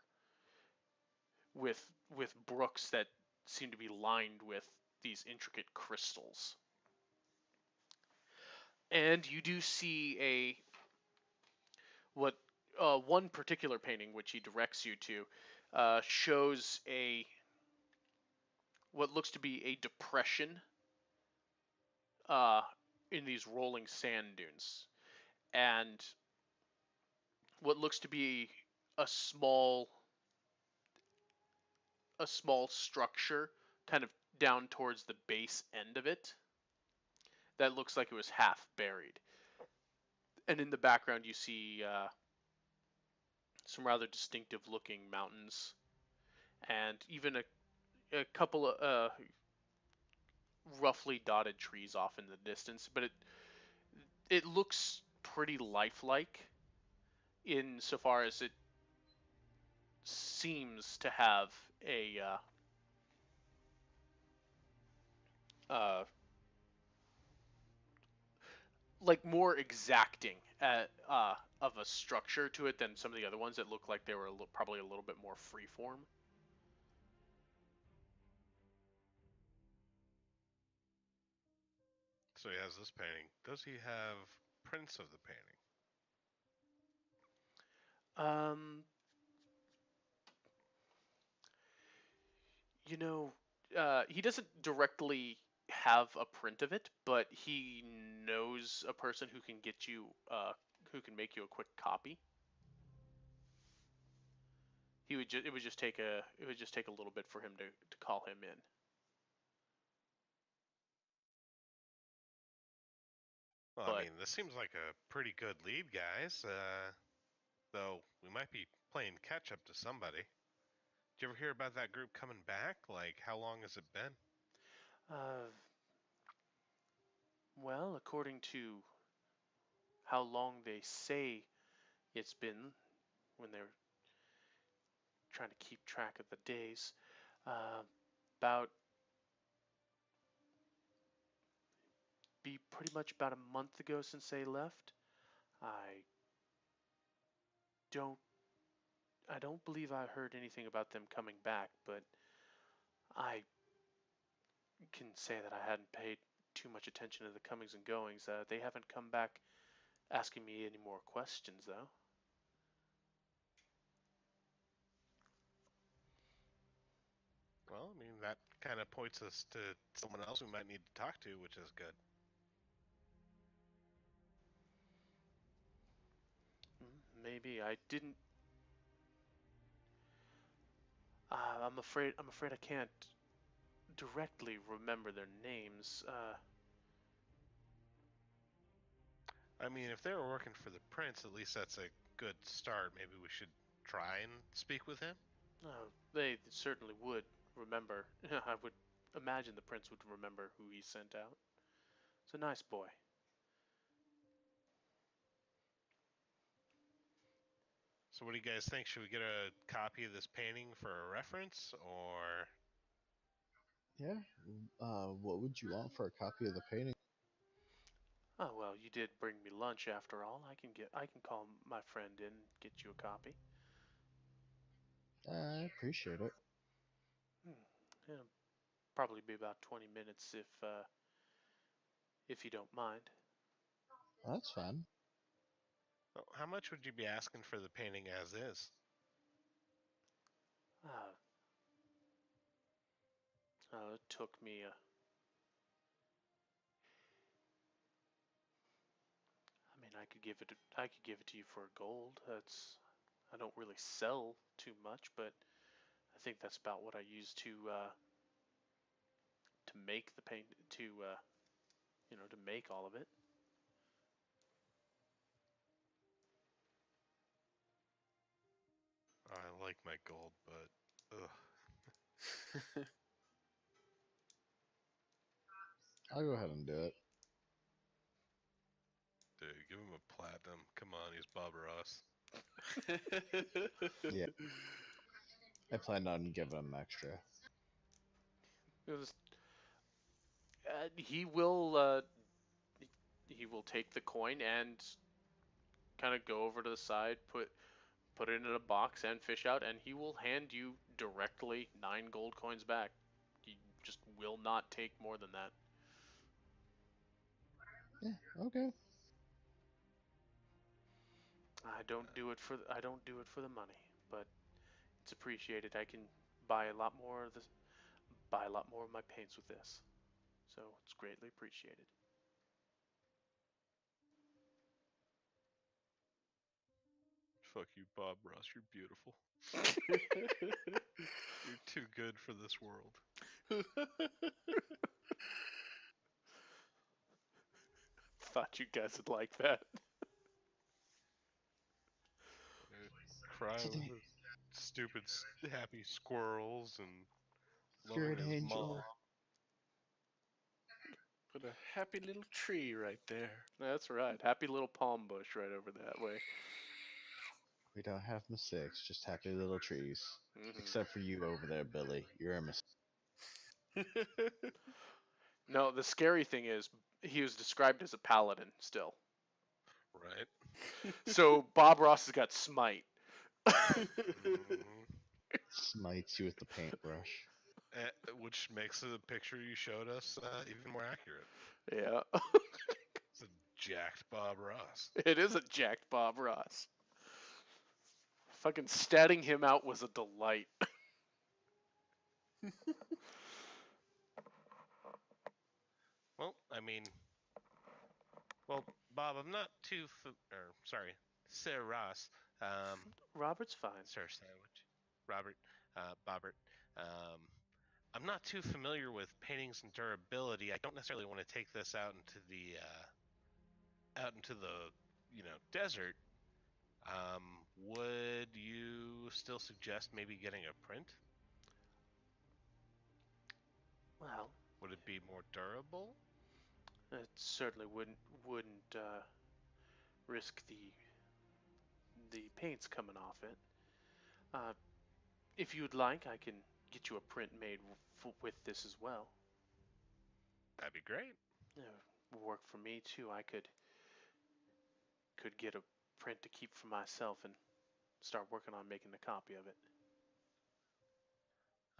with brooks that seem to be lined with these intricate crystals. And you do see a what one particular painting which he directs you to shows a what looks to be a depression uh, in these rolling sand dunes, and what looks to be a small a small structure kind of down towards the base end of it that looks like it was half buried. And in the background, you see some rather distinctive looking mountains and even a couple of roughly dotted trees off in the distance. But it looks pretty lifelike insofar as it seems to have a like more exacting of a structure to it than some of the other ones that look like they were probably a little bit more freeform. So he has this painting. Does he have prints of the painting? Um, you know, he doesn't directly have a print of it, but he knows a person who can make you a quick copy. It would just take a little bit for him to call him in. Well, But I mean, this seems like a pretty good lead, guys. Though we might be playing catch up to somebody. Did you ever hear about that group coming back? Like, how long has it been? well, according to how long they say it's been when they're trying to keep track of the days, uh, about be pretty much about a month ago since they left. I don't I don't believe I heard anything about them coming back, but I can say that I hadn't paid too much attention to the comings and goings. They haven't come back asking me any more questions, though. Well, I mean, that kind of points us to someone else we might need to talk to, which is good. Maybe I didn't. I'm afraid I can't directly remember their names. I mean, if they were working for the prince, at least that's a good start. Maybe we should try and speak with him. They certainly would remember. I would imagine the prince would remember who he sent out. He's a nice boy. So, what do you guys think? Should we get a copy of this painting for a reference, or Yeah. What would you want for a copy of the painting? Oh well, you did bring me lunch after all. I can call my friend in and get you a copy. I appreciate it. It'll probably be about 20 minutes if you don't mind. That's fine. well, how much would you be asking for the painting as is? Uh, it took me. I mean, I could give it to you for gold. That's. I don't really sell too much, but I think that's about what I use to make the paint to make all of it. I like my gold, but ugh. I'll go ahead and do it. Dude, give him a platinum. Come on, he's Bob Ross. Yeah. I planned on giving him extra. It was, he will take the coin and kind of go over to the side, put it in a box and fish out, and he will hand you directly 9 gold coins back. He just will not take more than that. Yeah. Okay. I don't do it for the money, but it's appreciated. I can buy a lot more of buy a lot more of my paints with this, so it's greatly appreciated. Fuck you, Bob Ross. You're beautiful. You're too good for this world. Thought you guys would like that. Cry with the stupid, happy squirrels and You're loving an his angel. mom. Put a happy little tree right there. That's right. Happy little palm bush right over that way. We don't have mistakes, just happy little trees. Mm-hmm. Except for you over there, Billy. You're a mistake. No, the scary thing is he was described as a paladin still. Right. So Bob Ross has got smite. Mhm. Smites you with the paintbrush. Which makes the picture you showed us even more accurate. Yeah. It's a jacked Bob Ross. It is a jacked Bob Ross. Fucking statting him out was a delight. Well, I mean, Bob, I'm not too. Sorry, Sir Ross. Robert's fine. Sir Sandwich. Robert. Bobbert. I'm not too familiar with paintings and durability. I don't necessarily want to take this out into the desert. Would you still suggest maybe getting a print? Well, Would it be more durable? it certainly wouldn't risk the paints coming off it. If you'd like, I can get you a print made with this as well. That'd be great. Work for me too. I could get a print to keep for myself and start working on making a copy of it.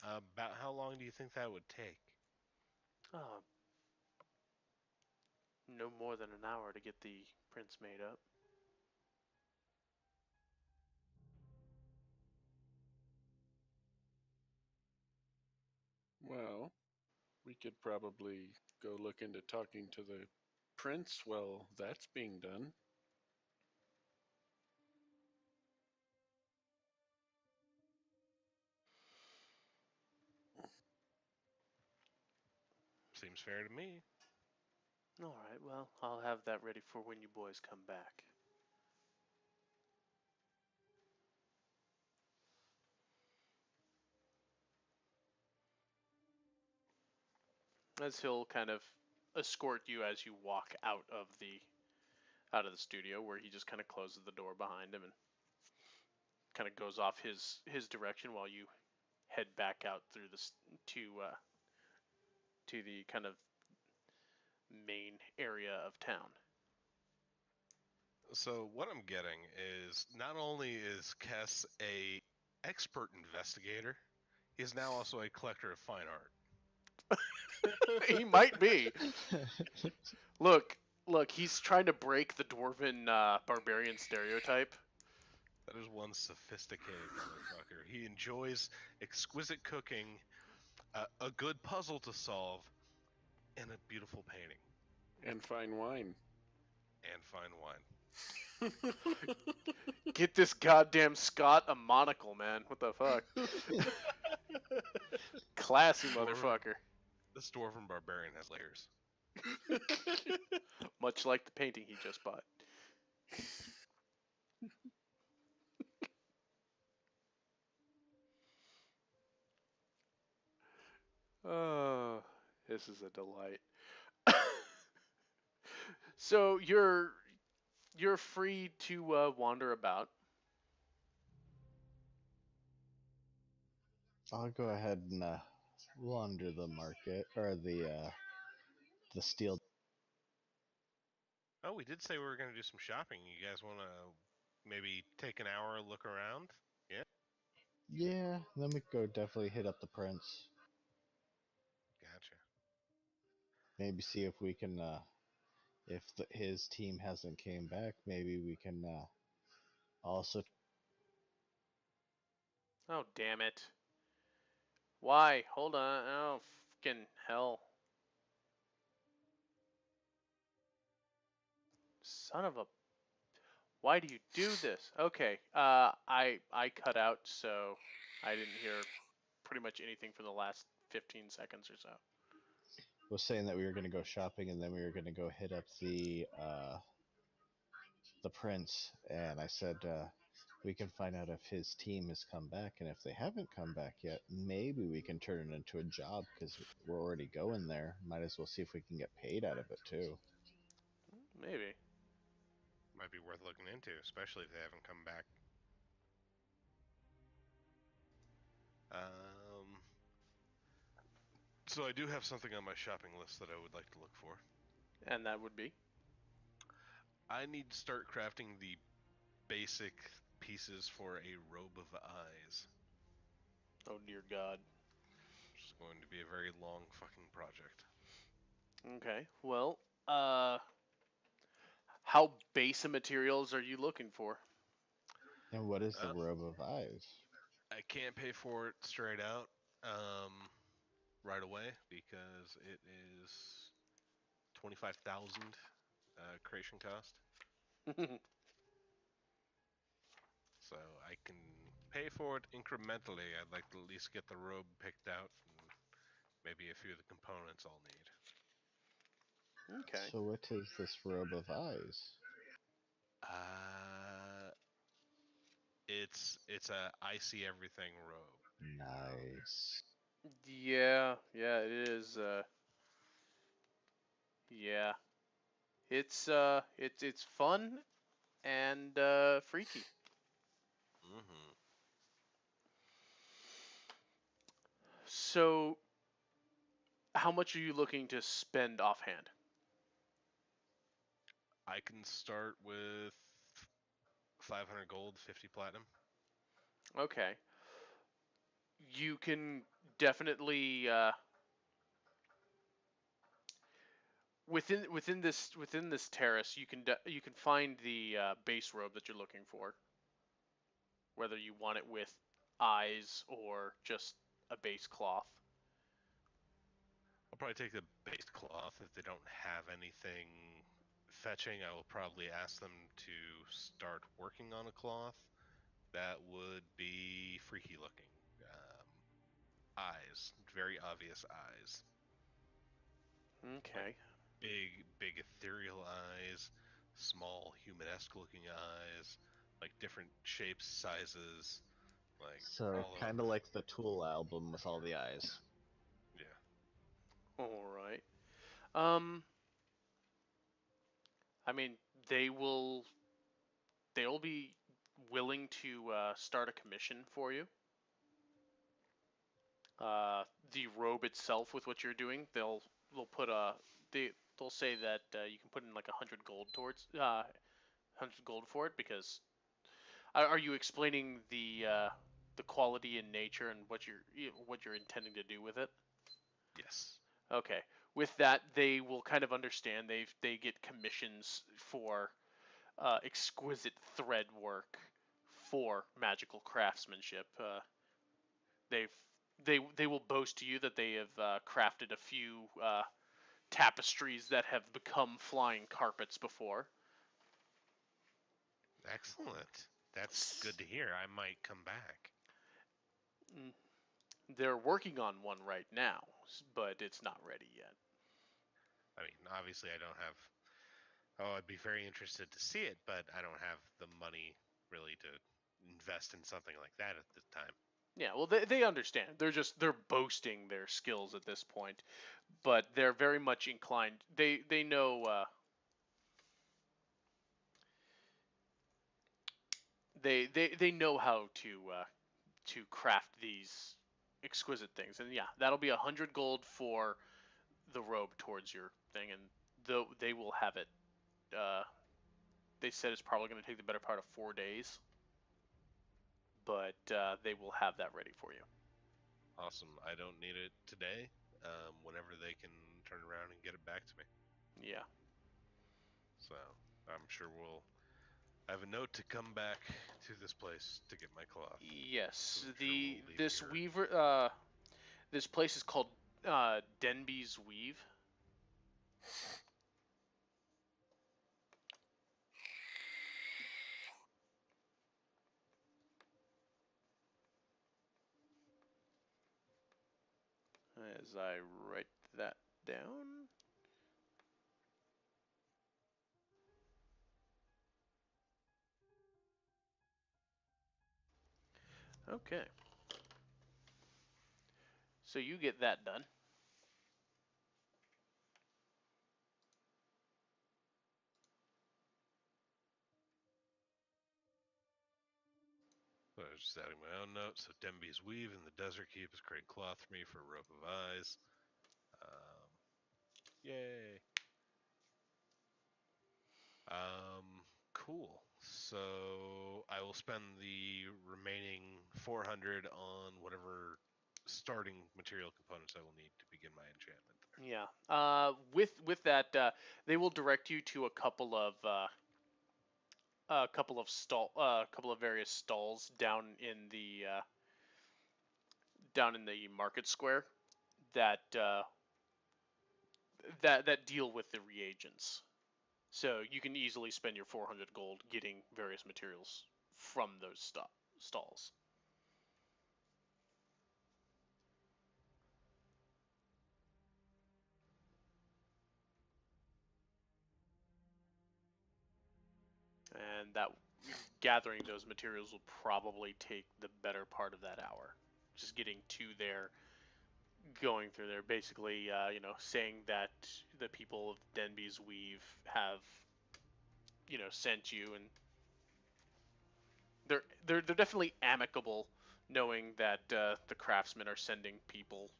About how long do you think that would take? No more than an hour to get the prints made up. Well, we could probably go look into talking to the prince while that's being done. Seems fair to me. All right, well, I'll have that ready for when you boys come back. As he'll kind of escort you as you walk out of the studio, where he just kind of closes the door behind him and kind of goes off his direction while you head back out through this to the kind of main area of town. So what I'm getting is not only is Kess a expert investigator, he is now also a collector of fine art. He might be. Look, he's trying to break the dwarven barbarian stereotype. That is one sophisticated motherfucker. He enjoys exquisite cooking, a good puzzle to solve, and a beautiful painting. And fine wine. And fine wine. Get this goddamn Scott a monocle, man. What the fuck? Classy motherfucker. This dwarven barbarian has layers. Much like the painting he just bought. Oh, this is a delight. So you're free to wander about. I'll go ahead and wander the market or the steel. Oh, we did say we were going to do some shopping. You guys want to maybe take an hour, look around? Yeah? Yeah, then we go definitely hit up the prince. Gotcha. Maybe see if we can, if his team hasn't came back, maybe we can also. Oh, damn it. Why? Hold on. Oh, fucking hell. Son of a... Why do you do this? Okay. I cut out, so I didn't hear pretty much anything for the last 15 seconds or so. Was saying that we were going to go shopping and then we were going to go hit up the prince, and I said we can find out if his team has come back, and if they haven't come back yet, maybe we can turn it into a job because we're already going there. Might as well see if we can get paid out of it too. Maybe. Might be worth looking into, especially if they haven't come back. So I do have something on my shopping list that I would like to look for. And that would be? I need to start crafting the basic pieces for a robe of eyes. Oh dear God. Which is going to be a very long fucking project. Okay. Well, how base of materials are you looking for? And what is the robe of eyes? I can't pay for it straight out right away because it is 25,000 creation cost. So I can pay for it incrementally. I'd like to at least get the robe picked out and maybe a few of the components I'll need. Okay. So what is this robe of eyes? It's a I see everything robe. Nice. Yeah, it is. Yeah, it's fun and freaky. Mm-hmm. So, how much are you looking to spend offhand? I can start with 500 gold, 50 platinum. Okay. You can definitely within this terrace, you can find the base robe that you're looking for. Whether you want it with eyes or just a base cloth. I'll probably take the base cloth. If they don't have anything fetching, I will probably ask them to start working on a cloth that would be freaky looking. Eyes, very obvious eyes. Like Okay. big ethereal eyes, small human-esque looking eyes, like different shapes, sizes, like So all kind of over. like the Tool album with all the eyes. Yeah. All right. Um, I mean, they will they'll be willing to start a commission for you. The robe itself, with what you're doing, they'll put a they'll say that you can put in like 100 gold towards 100 gold for it because are you explaining the quality and nature and what you're intending to do with it? Yes. Okay. With that, they will kind of understand. They get commissions for exquisite thread work for magical craftsmanship. They've they will boast to you that they have crafted a few tapestries that have become flying carpets before. Excellent. That's good to hear. I might come back. They're working on one right now, but it's not ready yet. I mean, obviously, I don't have. Oh, I'd be very interested to see it, but I don't have the money really to invest in something like that at this time. Yeah, well, they understand. They're boasting their skills at this point, but they're very much inclined. They know they know how to craft these exquisite things, and yeah, that'll be 100 gold for the robe towards your thing, and though they will have it. Uh, they said it's probably going to take the better part of 4 days, but they will have that ready for you. Awesome. I don't need it today. Whenever they can turn around and get it back to me. Yeah. So I'm sure we'll. I have a note to come back to this place to get my cloth. Yes. So I'm sure we'll leave This here. weaver this place is called Denby's Weave. as I write that down. Okay. So you get that done. So I was just adding my own notes. So Demby's weave in the desert keep is creating cloth for me for a rope of eyes. Yay. Cool. So I will spend the remaining 400 on whatever starting material components I will need to begin my enchantment there. Yeah. With that, they will direct you to a couple of various stalls down in the market square that that deal with the reagents. So you can easily spend your 400 gold getting various materials from those stalls. And that gathering those materials will probably take the better part of that hour. Just getting to there, going through there, basically, saying that the people of Denby's Weave have, sent you, and they're definitely amicable, knowing that the craftsmen are sending people.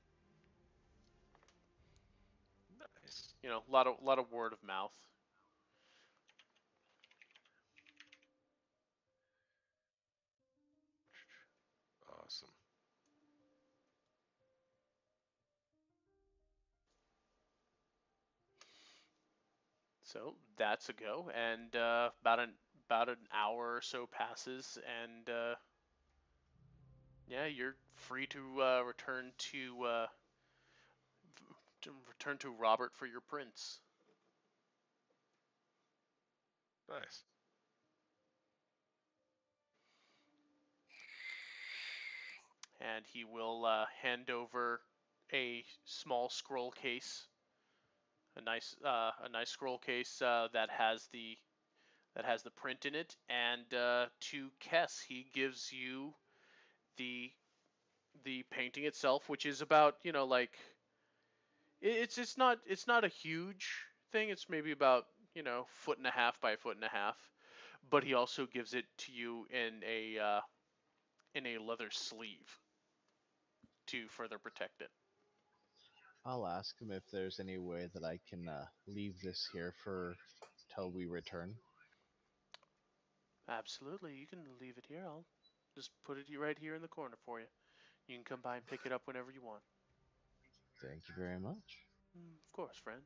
Nice. A lot of word of mouth. Awesome. So that's a go, and about an hour or so passes, and yeah, you're free to return to Robert for your prince. Nice. And he will hand over a small scroll case, a nice scroll case that has the print in it, and to Kess he gives you the the painting itself, which is about like it's not a huge thing. It's maybe about foot and a half by a foot and a half, but he also gives it to you in a leather sleeve to further protect it. I'll ask him if there's any way that I can leave this here for till we return. Absolutely, you can leave it here. I'll just put it right here in the corner for you. You can come by and pick it up whenever you want. Thank you very much. Of course, friend.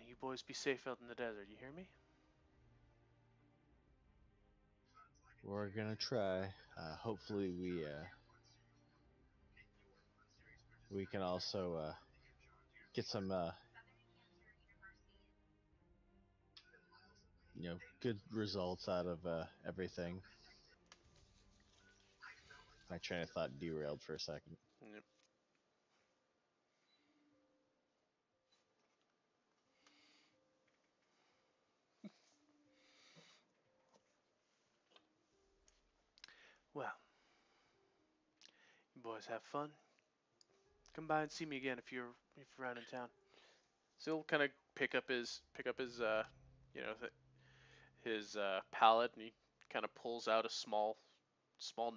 You boys be safe out in the desert, you hear me? We're gonna try. Hopefully, we can also get some good results out of everything. My train of thought derailed for a second. Yep. Well, you boys have fun. Come by and see me again if you're around in town. So he'll kind of pick up his you know his palette, and he kind of pulls out a small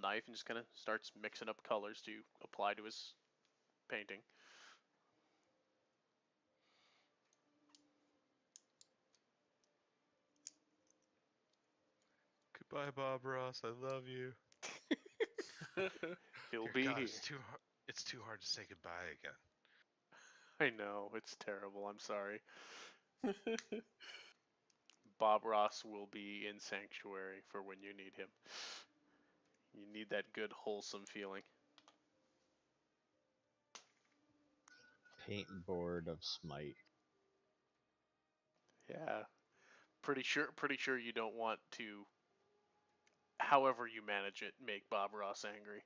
knife and just kind of starts mixing up colors to apply to his painting. Goodbye, Bob Ross. I love you. He'll Dear be God, here. it's too hard to say goodbye again. I know, it's terrible. I'm sorry. Bob Ross will be in Sanctuary for when you need him. You need that good, wholesome feeling. Paint board of smite. Yeah, pretty sure you don't want to however you manage it, make Bob Ross angry.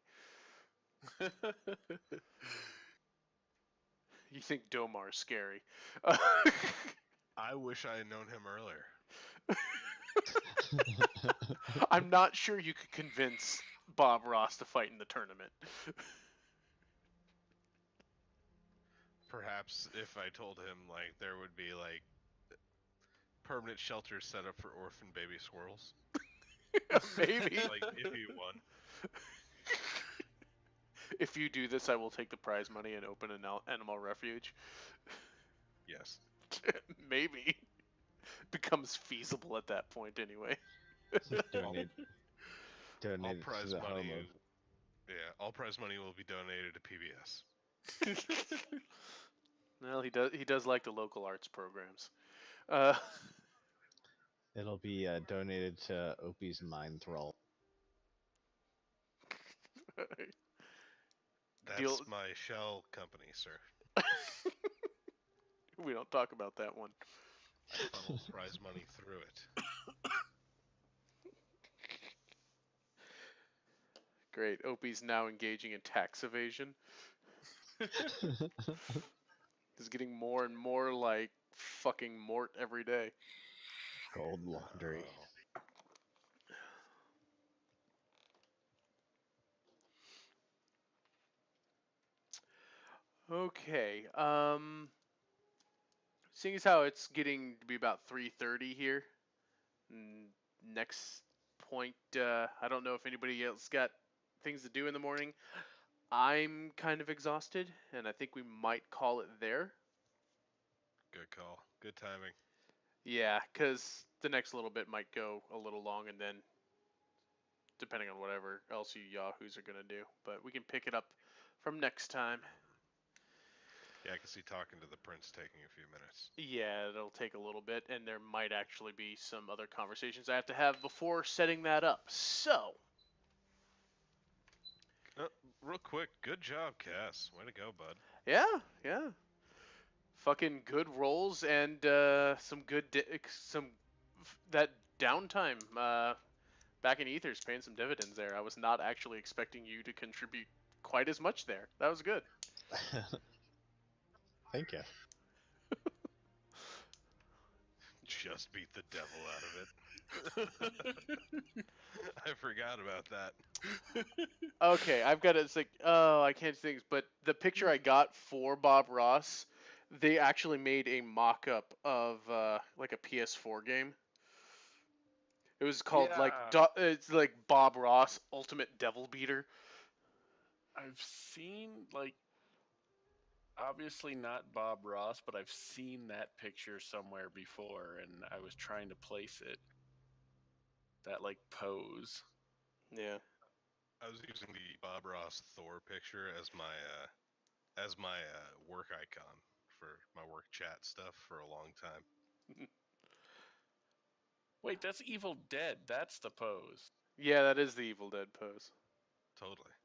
You think Domar's scary. I wish I had known him earlier. I'm not sure you could convince Bob Ross to fight in the tournament. Perhaps if I told him like there would be like permanent shelters set up for orphan baby squirrels. Maybe. Like if he won. If you do this, I will take the prize money and open an animal refuge. Yes. Maybe. Becomes feasible at that point anyway. Donate All to prize the home money. of. Yeah, all prize money will be donated to PBS. Well, he does like the local arts programs. It'll be donated to Opie's Mind Thrall. That's Deal- my shell company, sir. We don't talk about that one. I funnel prize money through it. Great. Opie's now engaging in tax evasion. He's getting more and more like fucking Mort every day. Gold laundry. Okay. Seeing as how it's getting to be about 3:30 here, next point. I don't know if anybody else got things to do in the morning. I'm kind of exhausted, and I think we might call it there. Good call. Good timing. Yeah, because the next little bit might go a little long, and then depending on whatever else you yahoos are gonna do. But we can pick it up from next time. Yeah, I can see talking to the prince taking a few minutes. Yeah, it'll take a little bit, and there might actually be some other conversations I have to have before setting that up. So, Real quick, good job, Cass. Way to go, bud. yeah. Fucking good rolls and some good that downtime back in Ether's paying some dividends there. I was not actually expecting you to contribute quite as much there. That was good. Thank you. Just beat the devil out of it. I forgot about that. Okay, I've got it's like I can't think, but the picture I got for Bob Ross, they actually made a mock-up of like a PS4 game. It was called it's like Bob Ross Ultimate Devil Beater. I've seen like obviously not Bob Ross, but I've seen that picture somewhere before, and I was trying to place it. That like pose. Yeah. I was using the Bob Ross Thor picture as my work icon for my work chat stuff for a long time. Wait, that's Evil Dead. That's the pose. Yeah, that is the Evil Dead pose. Totally.